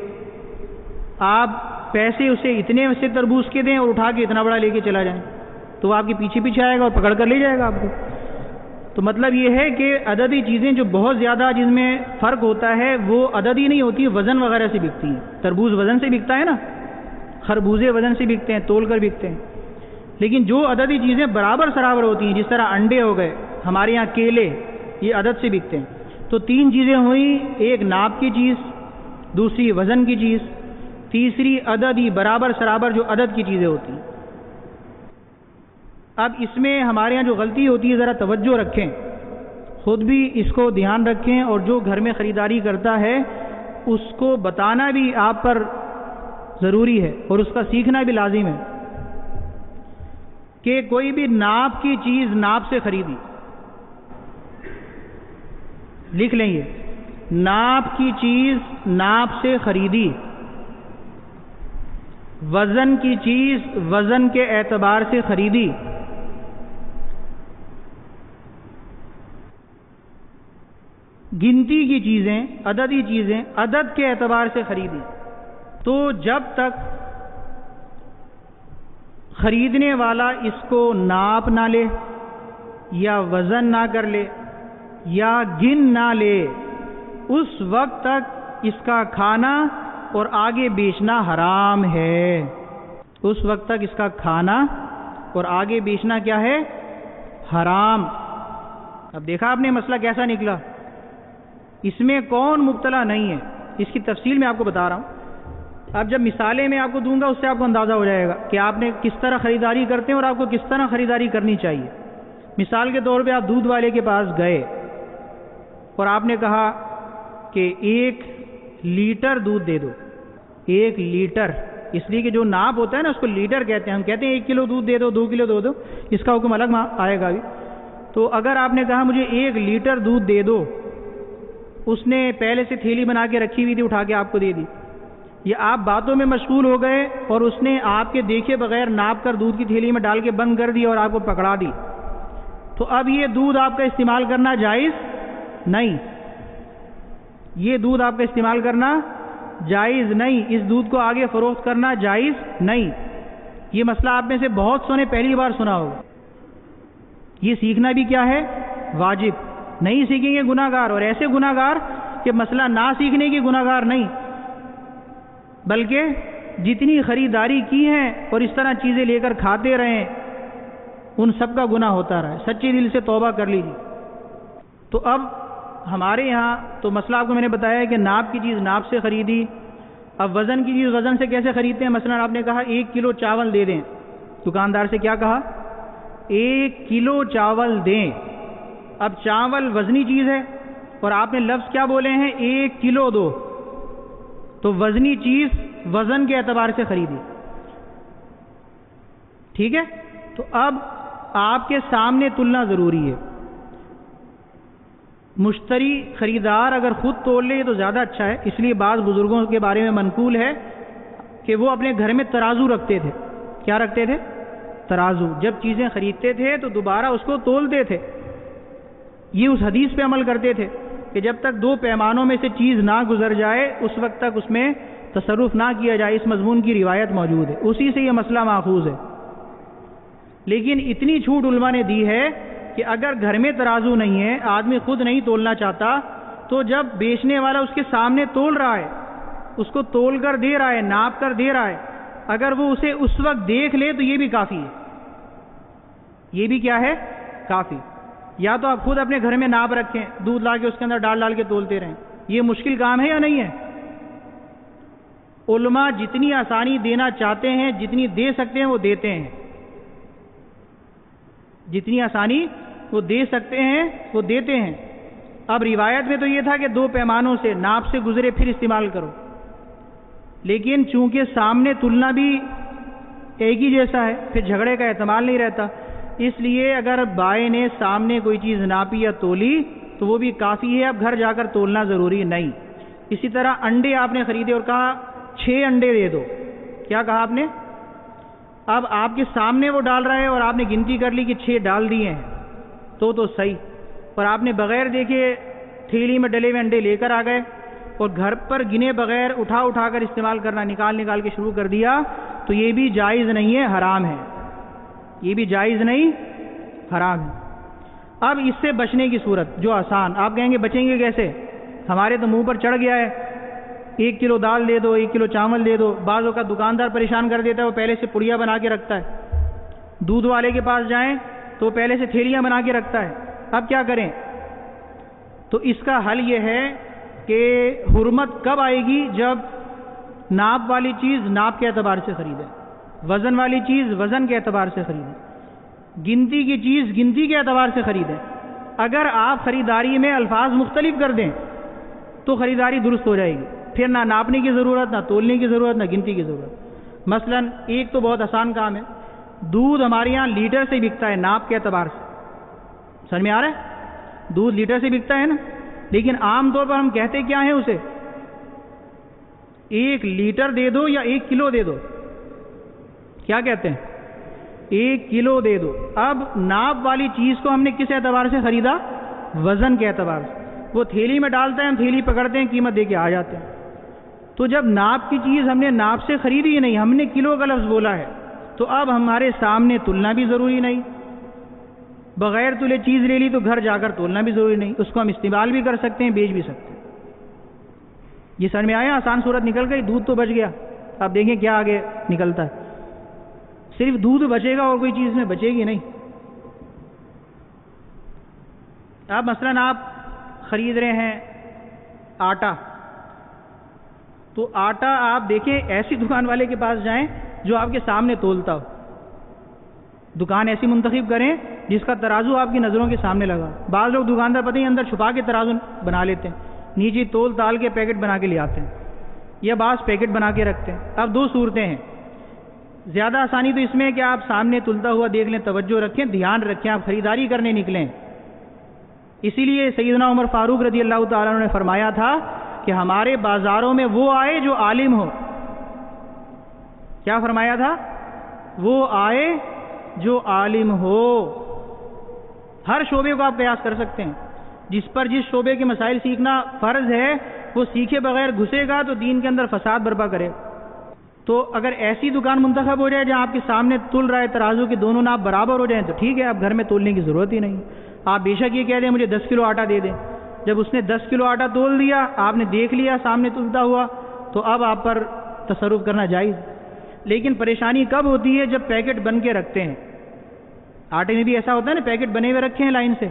آپ پیسے اسے اتنے سے تربوز کے دیں اور اٹھا کے اتنا بڑا لے کے چلا جائیں تو وہ آپ کے پیچھے آئے گا اور پکڑ کر لے جائے گا آپ کو۔ تو مطلب یہ ہے کہ عددی چیزیں جو بہت زیادہ جن میں فرق ہوتا ہے وہ عددی نہیں ہوتی، وزن وغیرہ سے بکتی ہیں۔ تربوز وزن سے بکتا ہے نا، خربوزے وزن سے بکتے ہیں، تول کر بکتے ہیں، لیکن جو عددی چیزیں برابر ہوتی ہیں، جس طرح انڈے ہو گئے، ہمارے یہاں کیلے، یہ عدد سے بکتے ہیں۔ تو تین چیزیں ہوئی، ایک ناپ کی چیز، دوسری وزن کی چیز، تیسری عددی برابر جو عدد کی چیزیں ہوتی ہیں۔ اب اس میں ہمارے یہاں جو غلطی ہوتی ہے ذرا توجہ رکھیں، خود بھی اس کو دھیان رکھیں، اور جو گھر میں خریداری کرتا ہے اس کو بتانا بھی آپ پر ضروری ہے اور اس کا سیکھنا بھی لازم ہے کہ کوئی بھی ناپ کی چیز ناپ سے خریدی، لکھ لیں یہ، ناپ کی چیز ناپ سے خریدی، وزن کی چیز وزن کے اعتبار سے خریدی، گنتی کی چیزیں، عددی چیزیں عدد کے اعتبار سے خریدی، تو جب تک خریدنے والا اس کو ناپ نہ لے یا وزن نہ کر لے یا گن نہ لے، اس وقت تک اس کا کھانا اور آگے بیچنا حرام ہے۔ اس وقت تک اس کا کھانا اور آگے بیچنا کیا ہے؟ حرام۔ اب دیکھا آپ نے مسئلہ کیسا نکلا، اس میں کون مبتلا نہیں ہے، اس کی تفصیل میں آپ کو بتا رہا ہوں۔ اب جب مثالیں میں آپ کو دوں گا اس سے آپ کو اندازہ ہو جائے گا کہ آپ نے کس طرح خریداری کرتے ہیں اور آپ کو کس طرح خریداری کرنی چاہیے۔ مثال کے طور پہ آپ دودھ والے کے پاس گئے اور آپ نے کہا کہ 1 لیٹر دودھ دے دو، 1 لیٹر، اس لیے کہ جو ناپ ہوتا ہے نا اس کو لیٹر کہتے ہیں، ہم کہتے ہیں 1 کلو دودھ دے دو، 2 کلو دے دو، اس کا حکم الگ آئے گا ابھی۔ تو اگر آپ نے کہا مجھے 1 لیٹر دودھ دے دو، اس نے پہلے سے تھیلی بنا کے رکھی ہوئی تھی، اٹھا کے آپ کو دے دی، یہ آپ باتوں میں مشغول ہو گئے اور اس نے آپ کے دیکھے بغیر ناپ کر دودھ کی تھیلی میں ڈال کے بند کر دی اور آپ کو پکڑا دی، تو اب یہ دودھ آپ کا استعمال کرنا جائز نہیں، یہ دودھ آپ کا استعمال کرنا جائز نہیں، اس دودھ کو آگے فروخت کرنا جائز نہیں۔ یہ مسئلہ آپ میں سے بہت سو نے پہلی بار سنا ہوگا۔ یہ سیکھنا بھی کیا ہے؟ واجب۔ نہیں سیکھیں گے گناہ گار، اور ایسے گناہ گار کہ مسئلہ نہ سیکھنے کی گناہ گار نہیں، بلکہ جتنی خریداری کی ہے اور اس طرح چیزیں لے کر کھاتے رہیں ان سب کا گناہ ہوتا رہا ہے۔ سچے دل سے توبہ کر لیجیے۔ تو اب ہمارے یہاں تو مسئلہ آپ کو میں نے بتایا ہے کہ ناپ کی چیز ناپ سے خریدی۔ اب وزن کی چیز وزن سے کیسے خریدتے ہیں؟ مثلا آپ نے کہا 1 کلو چاول دے دیں، دکاندار سے کیا کہا؟ 1 کلو چاول دیں۔ اب چاول وزنی چیز ہے اور آپ نے لفظ کیا بولے ہیں؟ 1 کلو دو، تو وزنی چیز وزن کے اعتبار سے خریدی، ٹھیک ہے؟ تو اب آپ کے سامنے تلنا ضروری ہے۔ مشتری خریدار اگر خود تول لے تو زیادہ اچھا ہے، اس لیے بعض بزرگوں کے بارے میں منقول ہے کہ وہ اپنے گھر میں ترازو رکھتے تھے۔ کیا رکھتے تھے؟ ترازو۔ جب چیزیں خریدتے تھے تو دوبارہ اس کو تولتے تھے۔ یہ اس حدیث پہ عمل کرتے تھے کہ جب تک 2 پیمانوں میں سے چیز نہ گزر جائے اس وقت تک اس میں تصرف نہ کیا جائے۔ اس مضمون کی روایت موجود ہے، اسی سے یہ مسئلہ ماخوذ ہے۔ لیکن اتنی چھوٹ علماء نے دی ہے کہ اگر گھر میں ترازو نہیں ہے، آدمی خود نہیں تولنا چاہتا، تو جب بیچنے والا اس کے سامنے تول رہا ہے، اس کو تول کر دے رہا ہے، ناپ کر دے رہا ہے، اگر وہ اسے اس وقت دیکھ لے تو یہ بھی کافی ہے۔ یہ بھی کیا ہے؟ کافی۔ یا تو آپ خود اپنے گھر میں ناپ رکھیں، دودھ لا کے اس کے اندر ڈال کے تولتے رہیں۔ یہ مشکل کام ہے یا نہیں ہے؟ علماء جتنی آسانی دینا چاہتے ہیں، جتنی دے سکتے ہیں وہ دیتے ہیں، جتنی آسانی وہ دے سکتے ہیں وہ دیتے ہیں۔ اب روایت میں تو یہ تھا کہ 2 پیمانوں سے ناپ سے گزرے پھر استعمال کرو، لیکن چونکہ سامنے تلنا بھی ایک ہی جیسا ہے، پھر جھگڑے کا احتمال نہیں رہتا، اس لیے اگر بائیں نے سامنے کوئی چیز ناپی یا تولی تو وہ بھی کافی ہے، اب گھر جا کر تولنا ضروری نہیں۔ اسی طرح انڈے آپ نے خریدے اور کہا 6 انڈے دے دو، کیا کہا آپ نے؟ اب آپ کے سامنے وہ ڈال رہا ہے اور آپ نے گنتی کر لی کہ 6 ڈال دیے ہیں تو صحیح، اور آپ نے بغیر دیکھے تھیلی میں ڈلے ہوئے انڈے لے کر آ گئے اور گھر پر گنے بغیر اٹھا کر استعمال کرنا، نکال کے شروع کر دیا، تو یہ بھی جائز نہیں ہے، حرام ہے۔ یہ بھی جائز نہیں، حرام ہے۔ اب اس سے بچنے کی صورت جو آسان، آپ کہیں گے بچیں گے کیسے؟ ہمارے تو منہ پر چڑھ گیا ہے، 1 کلو دال دے دو، 1 کلو چاول دے دو۔ بعضوں کا دکاندار پریشان کر دیتا ہے، وہ پہلے سے پڑیا بنا کے رکھتا ہے۔ دودھ والے کے پاس جائیں تو پہلے سے تھیلیاں بنا کے رکھتا ہے۔ اب کیا کریں؟ تو اس کا حل یہ ہے کہ حرمت کب آئے گی؟ جب ناپ والی چیز ناپ کے اعتبار سے خریدیں، وزن والی چیز وزن کے اعتبار سے خریدیں، گنتی کی چیز گنتی کے اعتبار سے خریدیں۔ اگر آپ خریداری میں الفاظ مختلف کر دیں تو خریداری درست ہو جائے گی، پھر نہ ناپنے کی ضرورت، نہ تولنے کی ضرورت، نہ گنتی کی ضرورت۔ مثلا ایک تو بہت آسان کام ہے، دودھ ہمارے یہاں لیٹر سے بکتا ہے، ناپ کے اعتبار سے، سمجھ میں آ رہا ہے؟ دودھ لیٹر سے بکتا ہے نا، لیکن عام طور پر ہم کہتے کیا ہیں اسے؟ 1 لیٹر دے دو یا 1 کلو دے دو، کیا کہتے ہیں؟ 1 کلو دے دو۔ اب ناپ والی چیز کو ہم نے کس اعتبار سے خریدا؟ وزن کے اعتبار سے۔ وہ تھیلی میں ڈالتا ہے، ہم تھیلی پکڑتے ہیں، قیمت دے کے آ جاتے ہیں۔ تو جب ناپ کی چیز ہم نے ناپ سے خریدی ہی نہیں، ہم نے کلو کا لفظ بولا ہے، تو اب ہمارے سامنے تلنا بھی ضروری نہیں، بغیر تلے چیز لے لی تو گھر جا کر تولنا بھی ضروری نہیں، اس کو ہم استعمال بھی کر سکتے ہیں، بیچ بھی سکتے ہیں۔ یہ سمجھ میں آیا؟ آسان صورت نکل گئی، دودھ تو بچ گیا۔ اب دیکھیں کیا آگے نکلتا ہے۔ صرف دودھ بچے گا اور کوئی چیز میں بچے گی نہیں۔ اب مثلاً آپ خرید رہے ہیں آٹا، تو آٹا آپ دیکھیں ایسی دکان والے کے پاس جائیں جو آپ کے سامنے تولتا ہو، دکان ایسی منتخب کریں جس کا ترازو آپ کی نظروں کے سامنے لگا۔ بعض لوگ دکاندار پتہ ہی اندر چھپا کے ترازو بنا لیتے ہیں، نیچے تول تال کے پیکٹ بنا کے لے آتے ہیں، یا بعض پیکٹ بنا کے رکھتے ہیں۔ اب 2 صورتیں ہیں، زیادہ آسانی تو اس میں ہے کہ آپ سامنے تلتا ہوا دیکھ لیں، توجہ رکھیں، دھیان رکھیں، آپ خریداری کرنے نکلیں۔ اسی لیے سیدنا عمر فاروق رضی اللہ تعالیٰ عنہ نے فرمایا تھا کہ ہمارے بازاروں میں وہ آئے جو عالم ہو۔ کیا فرمایا تھا؟ وہ آئے جو عالم ہو۔ ہر شعبے کو آپ قیاس کر سکتے ہیں، جس پر جس شعبے کے مسائل سیکھنا فرض ہے وہ سیکھے بغیر گھسے گا تو دین کے اندر فساد برپا کرے. تو اگر ایسی دکان منتخب ہو جائے جہاں آپ کے سامنے تل رہا ہے ترازو کے دونوں ناپ برابر ہو جائیں تو ٹھیک ہے, اب گھر میں تولنے کی ضرورت ہی نہیں. آپ بے شک یہ کہہ دیں مجھے 10 کلو آٹا دے دیں, جب اس نے 10 کلو آٹا تول دیا, آپ نے دیکھ لیا سامنے تلتا ہوا, تو اب آپ پر تصرف کرنا جائز. لیکن پریشانی کب ہوتی ہے؟ جب پیکٹ بن کے رکھتے ہیں. آٹے میں بھی ایسا ہوتا ہے نا, پیکٹ بنے ہوئے رکھے ہیں لائن سے.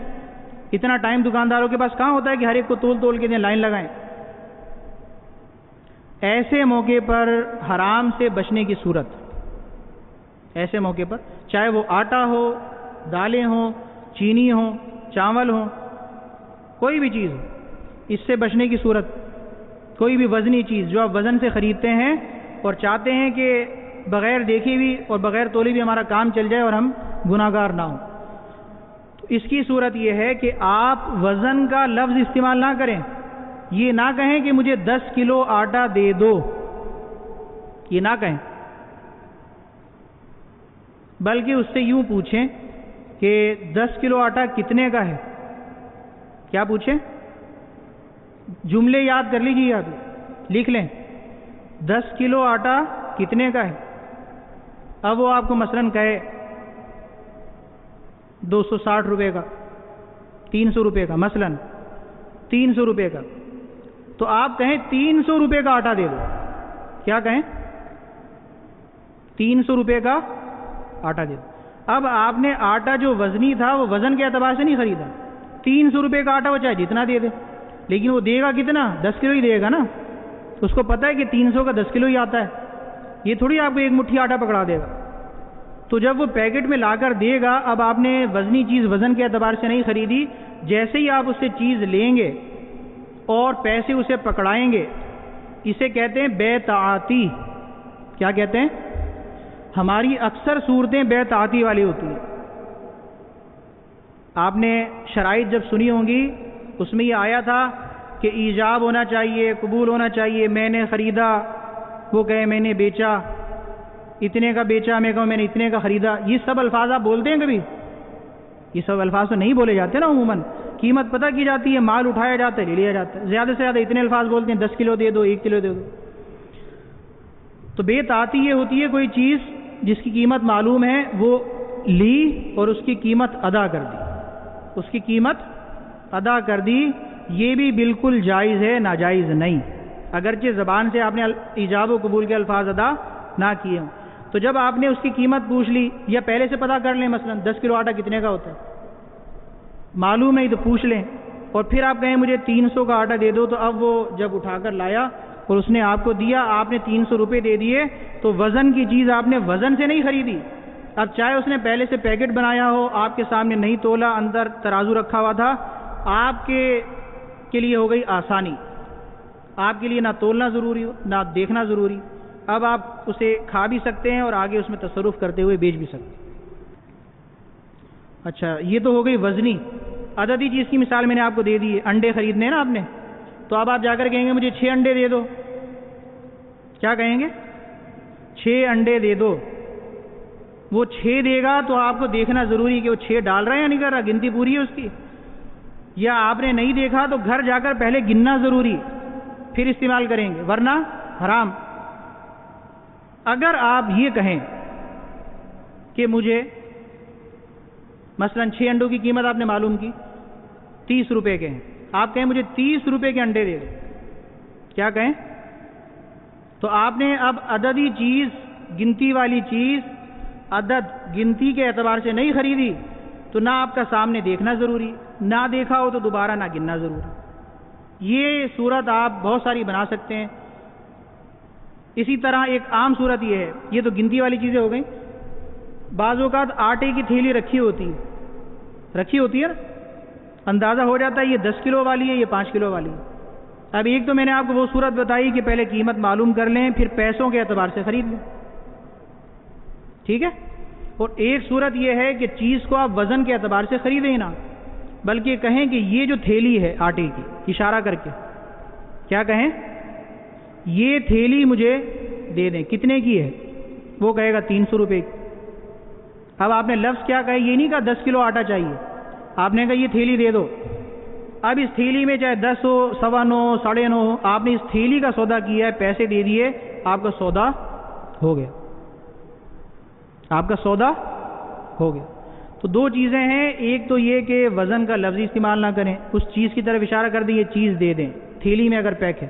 اتنا ٹائم دکانداروں کے پاس کہاں ہوتا ہے کہ ہر ایک کو تول کے دیں, لائن لگائیں. ایسے موقع پر حرام سے بچنے کی صورت, ایسے موقع پر چاہے وہ آٹا ہو, دالیں ہوں, چینی ہو, چاول ہو, کوئی بھی چیز ہو, اس سے بچنے کی صورت, کوئی بھی وزنی چیز جو آپ وزن سے خریدتے ہیں اور چاہتے ہیں کہ بغیر دیکھی بھی اور بغیر تولے بھی ہمارا کام چل جائے اور ہم گناہگار نہ ہوں, تو اس کی صورت یہ ہے کہ آپ وزن کا لفظ استعمال نہ کریں. یہ نہ کہیں کہ مجھے 10 کلو آٹا دے دو, یہ نہ کہیں, بلکہ اس سے یوں پوچھیں کہ 10 کلو آٹا کتنے کا ہے. کیا پوچھیں؟ جملے یاد کر لیجیے, آپ لکھ لیں 10 کلو آٹا کتنے کا ہے. اب وہ آپ کو مثلاً کہے 260 روپے کا, 300 روپے کا, مثلاً 300 روپے کا, تو آپ کہیں 300 روپے کا آٹا دے دو. کیا کہیں؟ 300 روپے کا آٹا دے دو. اب آپ نے آٹا جو وزنی تھا وہ وزن کے اعتبار سے نہیں خریدا. 300 روپے کا آٹا وہ چاہے جتنا دے دے, لیکن وہ دے گا کتنا؟ 10 کلو ہی دے گا نا. اس کو پتہ ہے کہ 300 کا 10 کلو ہی آتا ہے, یہ تھوڑی آپ کو ایک مٹھی آٹا پکڑا دے گا. تو جب وہ پیکٹ میں لا کر دے گا, اب آپ نے وزنی چیز وزن کے اعتبار سے نہیں خریدی, جیسے ہی آپ اس سے چیز لیں گے اور پیسے اسے پکڑائیں گے, اسے کہتے ہیں بے تعاطی. کیا کہتے ہیں؟ ہماری اکثر صورتیں بے تعاطی والی ہوتی ہیں. آپ نے شرائط جب سنی ہوں گی, اس میں یہ آیا تھا کہ ایجاب ہونا چاہیے, قبول ہونا چاہیے. میں نے خریدا, وہ کہے میں نے بیچا, اتنے کا بیچا, میں کہوں میں نے اتنے کا خریدا. یہ سب الفاظ آپ بولتے ہیں کبھی؟ یہ سب الفاظ تو نہیں بولے جاتے نا. عموماً قیمت پتہ کی جاتی ہے, مال اٹھایا جاتا ہے, لے لیا جاتا ہے. زیادہ سے زیادہ اتنے الفاظ بولتے ہیں, 10 کلو دے دو, 1 کلو دے دو. تو بے تعاطی یہ ہوتی ہے کوئی چیز جس کی قیمت معلوم ہے وہ لی اور اس کی قیمت ادا کر دی, اس کی قیمت ادا کر دی. یہ بھی بالکل جائز ہے, ناجائز نہیں, اگرچہ زبان سے آپ نے ایجاب و قبول کے الفاظ ادا نہ کیے ہوں. تو جب آپ نے اس کی قیمت پوچھ لی, یا پہلے سے پتہ کر لیں, مثلا 10 کلو آٹا کتنے کا ہوتا ہے, معلوم نہیں تو پوچھ لیں, اور پھر آپ کہیں مجھے 300 کا آٹا دے دو, تو اب وہ جب اٹھا کر لایا اور اس نے آپ کو دیا, آپ نے 300 روپے دے دیے, تو وزن کی چیز آپ نے وزن سے نہیں خریدی. اب چاہے اس نے پہلے سے پیکٹ بنایا ہو, آپ کے سامنے نہیں تولا, اندر ترازو رکھا ہوا تھا, آپ کے لیے ہو گئی آسانی, آپ کے لیے نہ تولنا ضروری ہو نہ دیکھنا ضروری. اب آپ اسے کھا بھی سکتے ہیں اور آگے اس میں تصرف کرتے ہوئے بیچ بھی سکتے ہیں. اچھا, یہ تو ہو گئی وزنی. عددی چیز کی مثال میں نے آپ کو دے دی ہے. انڈے خریدنے ہیں نا آپ نے, تو اب آپ جا کر کہیں گے مجھے 6 انڈے دے دو. کیا کہیں گے؟ 6 انڈے دے دو. وہ 6 دے گا تو آپ کو دیکھنا ضروری کہ وہ 6 ڈال رہا ہے یا نہیں کر رہا, گنتی پوری ہے اس کی. یا آپ نے نہیں دیکھا تو گھر جا کر پہلے گننا ضروری, پھر استعمال کریں گے, ورنہ حرام. اگر آپ یہ کہیں کہ مجھے مثلا 6 انڈوں کی قیمت آپ نے معلوم کی 30 روپے کے ہیں, آپ کہیں مجھے 30 روپے کے انڈے دے دیں. کیا کہیں؟ تو آپ نے اب عددی چیز, گنتی والی چیز, عدد گنتی کے اعتبار سے نہیں خریدی, تو نہ آپ کا سامنے دیکھنا ضروری, نہ دیکھا ہو تو دوبارہ نہ گننا ضروری. یہ صورت آپ بہت ساری بنا سکتے ہیں. اسی طرح ایک عام صورت یہ ہے, یہ تو گنتی والی چیزیں ہو گئیں. بعض اوقات آٹے کی تھیلی رکھی ہوتی ہے, اندازہ ہو جاتا ہے یہ 10 کلو والی ہے, یہ 5 کلو والی ہے. اب ایک تو میں نے آپ کو وہ صورت بتائی کہ پہلے قیمت معلوم کر لیں, پھر پیسوں کے اعتبار سے خرید لیں, ٹھیک ہے. اور ایک صورت یہ ہے کہ چیز کو آپ وزن کے اعتبار سے خریدیں نا, بلکہ کہیں کہ یہ جو تھیلی ہے آٹے کی, اشارہ کر کے کیا کہیں, یہ تھیلی مجھے دے دیں. کتنے کی ہے؟ وہ کہے گا 300 روپے کی. اب آپ نے لفظ کیا کہا, یہ نہیں کہا 10 کلو آٹا چاہیے, آپ نے کہا یہ تھیلی دے دو. اب اس تھیلی میں چاہے 10 ہو، 9.25 ہو، 9.5 ہو، آپ نے اس تھیلی کا سودا کیا ہے، پیسے دے دیے، آپ کا سودا ہو گیا، آپ کا سودا ہو گیا۔ تو دو چیزیں ہیں، ایک تو یہ کہ وزن کا لفظی استعمال نہ کریں، اس چیز کی طرف اشارہ کر دیں یہ چیز دے دیں تھیلی میں اگر پیک ہے،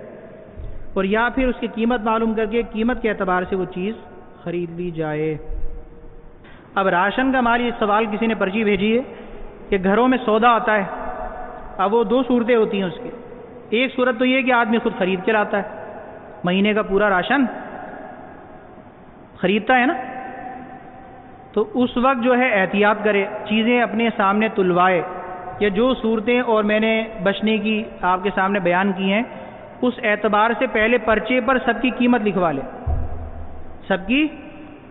اور یا پھر اس کی قیمت معلوم کر کے قیمت کے اعتبار سے وہ چیز خرید لی جائے۔ اب راشن کا مال، یہ سوال کسی نے پرچی بھیجی ہے کہ گھروں میں سودا آتا ہے، اب وہ دو صورتیں ہوتی ہیں اس کی۔ ایک صورت تو یہ کہ آدمی خود خرید کے لاتا ہے، مہینے کا پورا راشن خریدتا ہے نا، تو اس وقت جو ہے احتیاط کرے، چیزیں اپنے سامنے تلوائے، یا جو صورتیں اور میں نے بچنے کی آپ کے سامنے بیان کی ہیں اس اعتبار سے پہلے پرچے پر سب کی قیمت لکھوا لے، سب کی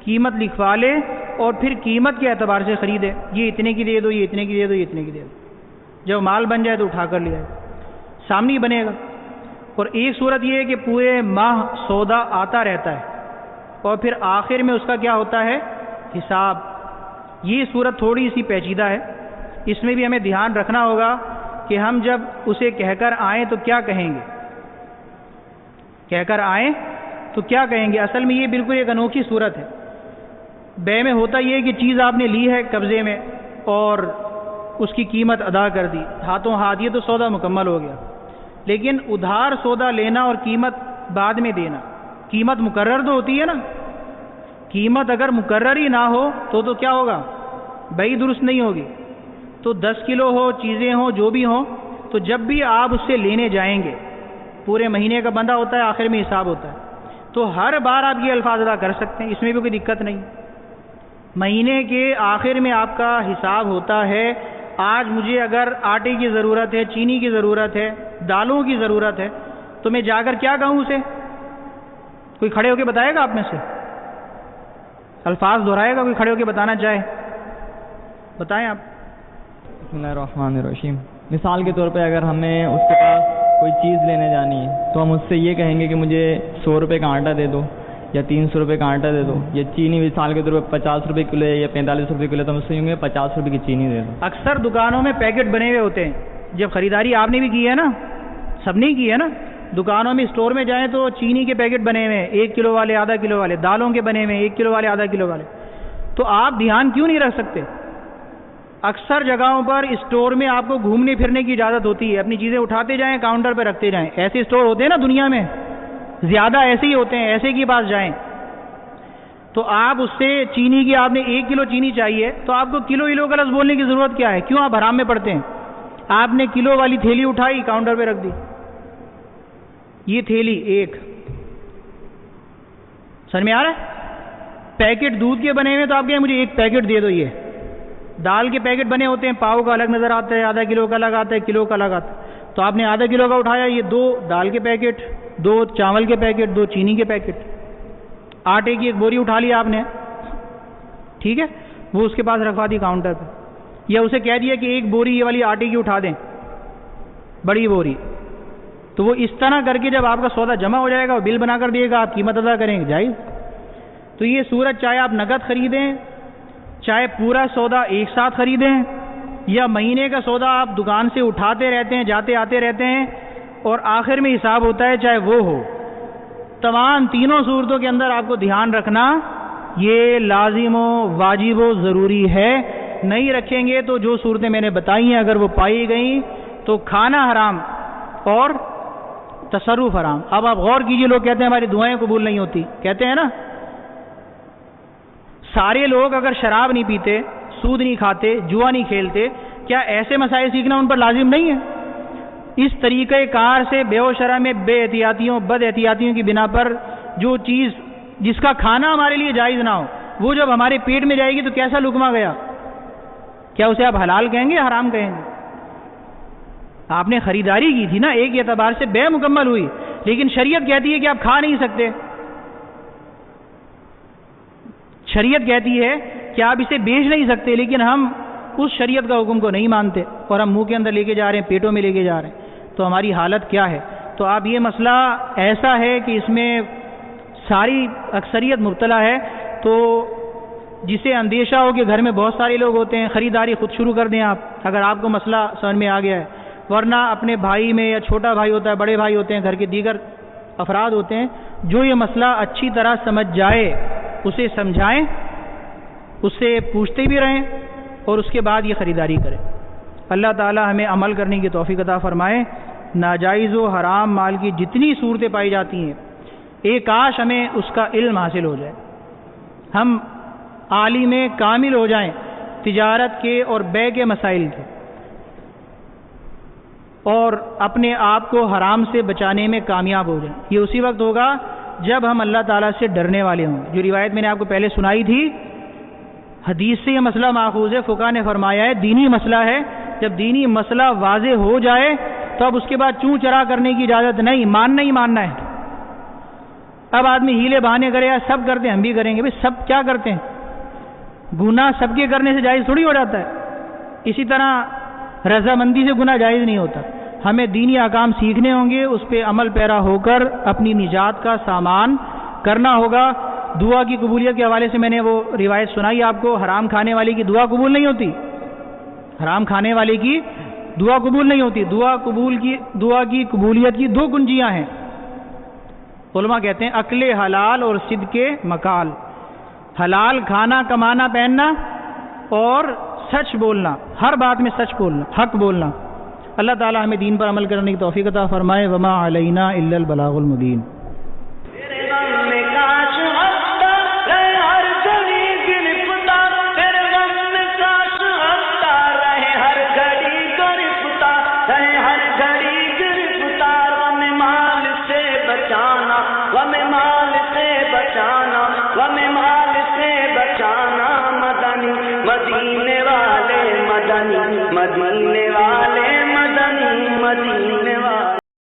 قیمت لکھوا لے اور پھر قیمت کے اعتبار سے خریدے، یہ اتنے کی دے دو، یہ اتنے کی دے دو، یہ اتنے کی دے دو، جب مال بن جائے تو اٹھا کر لیا سامنے ہی بنے گا۔ اور ایک صورت یہ ہے کہ پورے ماہ سودا آتا رہتا ہے اور پھر آخر میں اس کا کیا ہوتا ہے، حساب۔ یہ صورت تھوڑی سی پیچیدہ ہے، اس میں بھی ہمیں دھیان رکھنا ہوگا کہ ہم جب اسے کہہ کر آئیں تو کیا کہیں گے، کہہ کر آئیں تو کیا کہیں گے۔ اصل میں یہ بالکل ایک انوکھی صورت ہے۔ بے میں ہوتا یہ کہ چیز آپ نے لی ہے قبضے میں اور اس کی قیمت ادا کر دی ہاتھوں ہاتھ، یہ تو سودا مکمل ہو گیا۔ لیکن ادھار سودا لینا اور قیمت بعد میں دینا، قیمت مقرر تو ہوتی ہے نا، قیمت اگر مقرر ہی نہ ہو تو کیا ہوگا، بھائی درست نہیں ہوگی۔ تو 10 کلو ہو، چیزیں ہوں، جو بھی ہوں، تو جب بھی آپ اس سے لینے جائیں گے، پورے مہینے کا بندہ ہوتا ہے، آخر میں حساب ہوتا ہے، تو ہر بار آپ یہ الفاظ ادا کر سکتے ہیں، اس میں بھی کوئی دقت نہیں۔ مہینے کے آخر میں آپ کا حساب ہوتا ہے، آج مجھے اگر آٹے کی ضرورت ہے، چینی کی ضرورت ہے، دالوں کی ضرورت ہے، تو میں جا کر کیا کہوں اسے، کوئی کھڑے ہو کے بتائے گا آپ میں سے، الفاظ دہرائے گا کوئی کھڑے ہو کے بتانا چاہے، بتائیں آپ۔ بسم اللہ الرحمن الرحیم۔ مثال کے طور پہ اگر ہمیں اس کے پاس کوئی چیز لینے جانی ہے تو ہم اس سے یہ کہیں گے کہ مجھے 100 روپے کا آٹا دے دو یا 300 روپے کا آٹا دے دو، یا چینی مثال کے طور پہ 50 روپے کلو یا 45 روپے کلو، تو ہم اس سے کہیں گے 50 روپے کی چینی دے دو۔ اکثر دکانوں میں پیکٹ بنے ہوئے ہوتے ہیں، جب خریداری آپ نے بھی کی ہے نا، سب نے کی ہے نا، دکانوں میں اسٹور میں جائیں تو چینی کے پیکٹ بنے ہوئے ہیں، 1 کلو والے، آدھا کلو والے، دالوں کے بنے ہوئے ہیں 1 کلو والے، آدھا کلو والے۔ تو آپ دھیان کیوں نہیں رکھ سکتے؟ اکثر جگہوں پر اسٹور میں آپ کو گھومنے پھرنے کی اجازت ہوتی ہے، اپنی چیزیں اٹھاتے جائیں، کاؤنٹر پہ رکھتے جائیں، ایسے اسٹور ہوتے ہیں نا دنیا میں، زیادہ ایسے ہی ہوتے ہیں، ایسے کے پاس جائیں تو آپ اس سے چینی کی، آپ نے 1 کلو چینی چاہیے تو آپ کو کلو کا لفظ بولنے کی ضرورت کیا ہے؟ کیوں آپ حرام میں پڑتے ہیں؟ آپ نے کلو والی تھیلی اٹھائی، کاؤنٹر پہ رکھ دی، یہ تھیلی ایک، سر میں آ رہا ہے؟ پیکٹ دودھ کے بنے ہوئے تو آپ کہیں مجھے 1 پیکٹ دے دو۔ یہ دال کے پیکٹ بنے ہوتے ہیں، پاؤ کا الگ نظر آتا ہے، آدھا کلو کا الگ آتا ہے، کلو کا الگ آتا ہے، تو آپ نے آدھا کلو کا اٹھایا، یہ 2 دال کے پیکٹ، 2 چاول کے پیکٹ، 2 چینی کے پیکٹ، آٹے کی 1 بوری اٹھا لی آپ نے، ٹھیک ہے، وہ اس کے پاس رکھوا دی کاؤنٹر پہ، یا اسے کہہ دیا کہ 1 بوری یہ والی آٹے کی اٹھا دیں، بڑی بوری، تو وہ اس طرح کر کے جب آپ کا سودا جمع ہو جائے گا وہ بل بنا کر دے گا، آپ قیمت ادا کریں گے، جائز۔ تو یہ صورت چاہے آپ نقد خریدیں، چاہے پورا سودا ایک ساتھ خریدیں، یا مہینے کا سودا آپ دکان سے اٹھاتے رہتے ہیں، جاتے آتے رہتے ہیں اور آخر میں حساب ہوتا ہے، چاہے وہ ہو، تمام تینوں صورتوں کے اندر آپ کو دھیان رکھنا یہ لازم و واجب و ضروری ہے۔ نہیں رکھیں گے تو جو صورتیں میں نے بتائی ہیں اگر وہ پائی گئیں تو کھانا حرام اور تصرف حرام۔ اب آپ غور کیجئے، لوگ کہتے ہیں ہماری دعائیں قبول نہیں ہوتی، کہتے ہیں نا، سارے لوگ اگر شراب نہیں پیتے، سود نہیں کھاتے، جوا نہیں کھیلتے، کیا ایسے مسائل سیکھنا ان پر لازم نہیں ہے؟ اس طریقہ کار سے بے و شرع میں بے احتیاطیوں، بد احتیاطیوں کی بنا پر جو چیز جس کا کھانا ہمارے لیے جائز نہ ہو، وہ جب ہمارے پیٹ میں جائے گی تو کیسا لقمہ گیا؟ کیا اسے آپ حلال کہیں گے یا حرام کہیں گے؟ آپ نے خریداری کی تھی نا، ایک اعتبار سے بے مکمل ہوئی، لیکن شریعت کہتی ہے کہ آپ کھا نہیں سکتے، شریعت کہتی ہے کہ آپ اسے بیچ نہیں سکتے، لیکن ہم اس شریعت کا حکم کو نہیں مانتے اور ہم منہ کے اندر لے کے جا رہے ہیں، پیٹوں میں لے کے جا رہے ہیں، تو ہماری حالت کیا ہے؟ تو آپ یہ مسئلہ ایسا ہے کہ اس میں ساری اکثریت مبتلا ہے، تو جسے اندیشہ ہو کہ گھر میں بہت سارے لوگ ہوتے ہیں، خریداری خود شروع کر دیں آپ، اگر آپ کو مسئلہ سمجھ میں آ گیا ہے ورنہ اپنے بھائی میں، یا چھوٹا بھائی ہوتا ہے، بڑے بھائی ہوتے ہیں، گھر کے دیگر افراد ہوتے ہیں، جو یہ مسئلہ اچھی طرح سمجھ جائے اسے سمجھائیں، اس سے پوچھتے بھی رہیں اور اس کے بعد یہ خریداری کریں۔ اللہ تعالی ہمیں عمل کرنے کی توفیق عطا فرمائے۔ ناجائز و حرام مال کی جتنی صورتیں پائی جاتی ہیں، ایک کاش ہمیں اس کا علم حاصل ہو جائے، ہم عالم کامل ہو جائیں تجارت کے اور بے کے مسائل کے، اور اپنے آپ کو حرام سے بچانے میں کامیاب ہو جائیں۔ یہ اسی وقت ہوگا جب ہم اللہ تعالیٰ سے ڈرنے والے ہوں گے۔ جو روایت میں نے آپ کو پہلے سنائی تھی، حدیث سے یہ مسئلہ ماخوذ ہے، فقہ نے فرمایا ہے دینی مسئلہ ہے، جب دینی مسئلہ واضح ہو جائے تو اب اس کے بعد چوں چرا کرنے کی اجازت نہیں، ماننا ہی ماننا ہے۔ اب آدمی ہیلے بہانے کرے، سب کرتے ہیں ہم بھی کریں گے، بھئی سب کیا کرتے ہیں؟ گناہ سب کے کرنے سے جائز تھوڑی ہو جاتا ہے۔ اسی طرح رضامندی سے گناہ جائز نہیں ہوتا۔ ہمیں دینی احکام سیکھنے ہوں گے، اس پہ عمل پیرا ہو کر اپنی نجات کا سامان کرنا ہوگا۔ دعا کی قبولیت کے حوالے سے میں نے وہ روایت سنائی آپ کو، حرام کھانے والے کی دعا قبول نہیں ہوتی، حرام کھانے والے کی دعا قبول نہیں ہوتی۔ دعا کی قبولیت کی دو کنجیاں ہیں۔ علماء کہتے ہیں عقل حلال اور صدق مقال، حلال کھانا، کمانا، پہننا اور سچ بولنا، ہر بات میں سچ بولنا، حق بولنا۔ اللہ تعالی ہمیں دین پر عمل کرنے کی توفیق عطا فرمائے۔ وما علینا الا البلاغ المبین۔ مدینے والے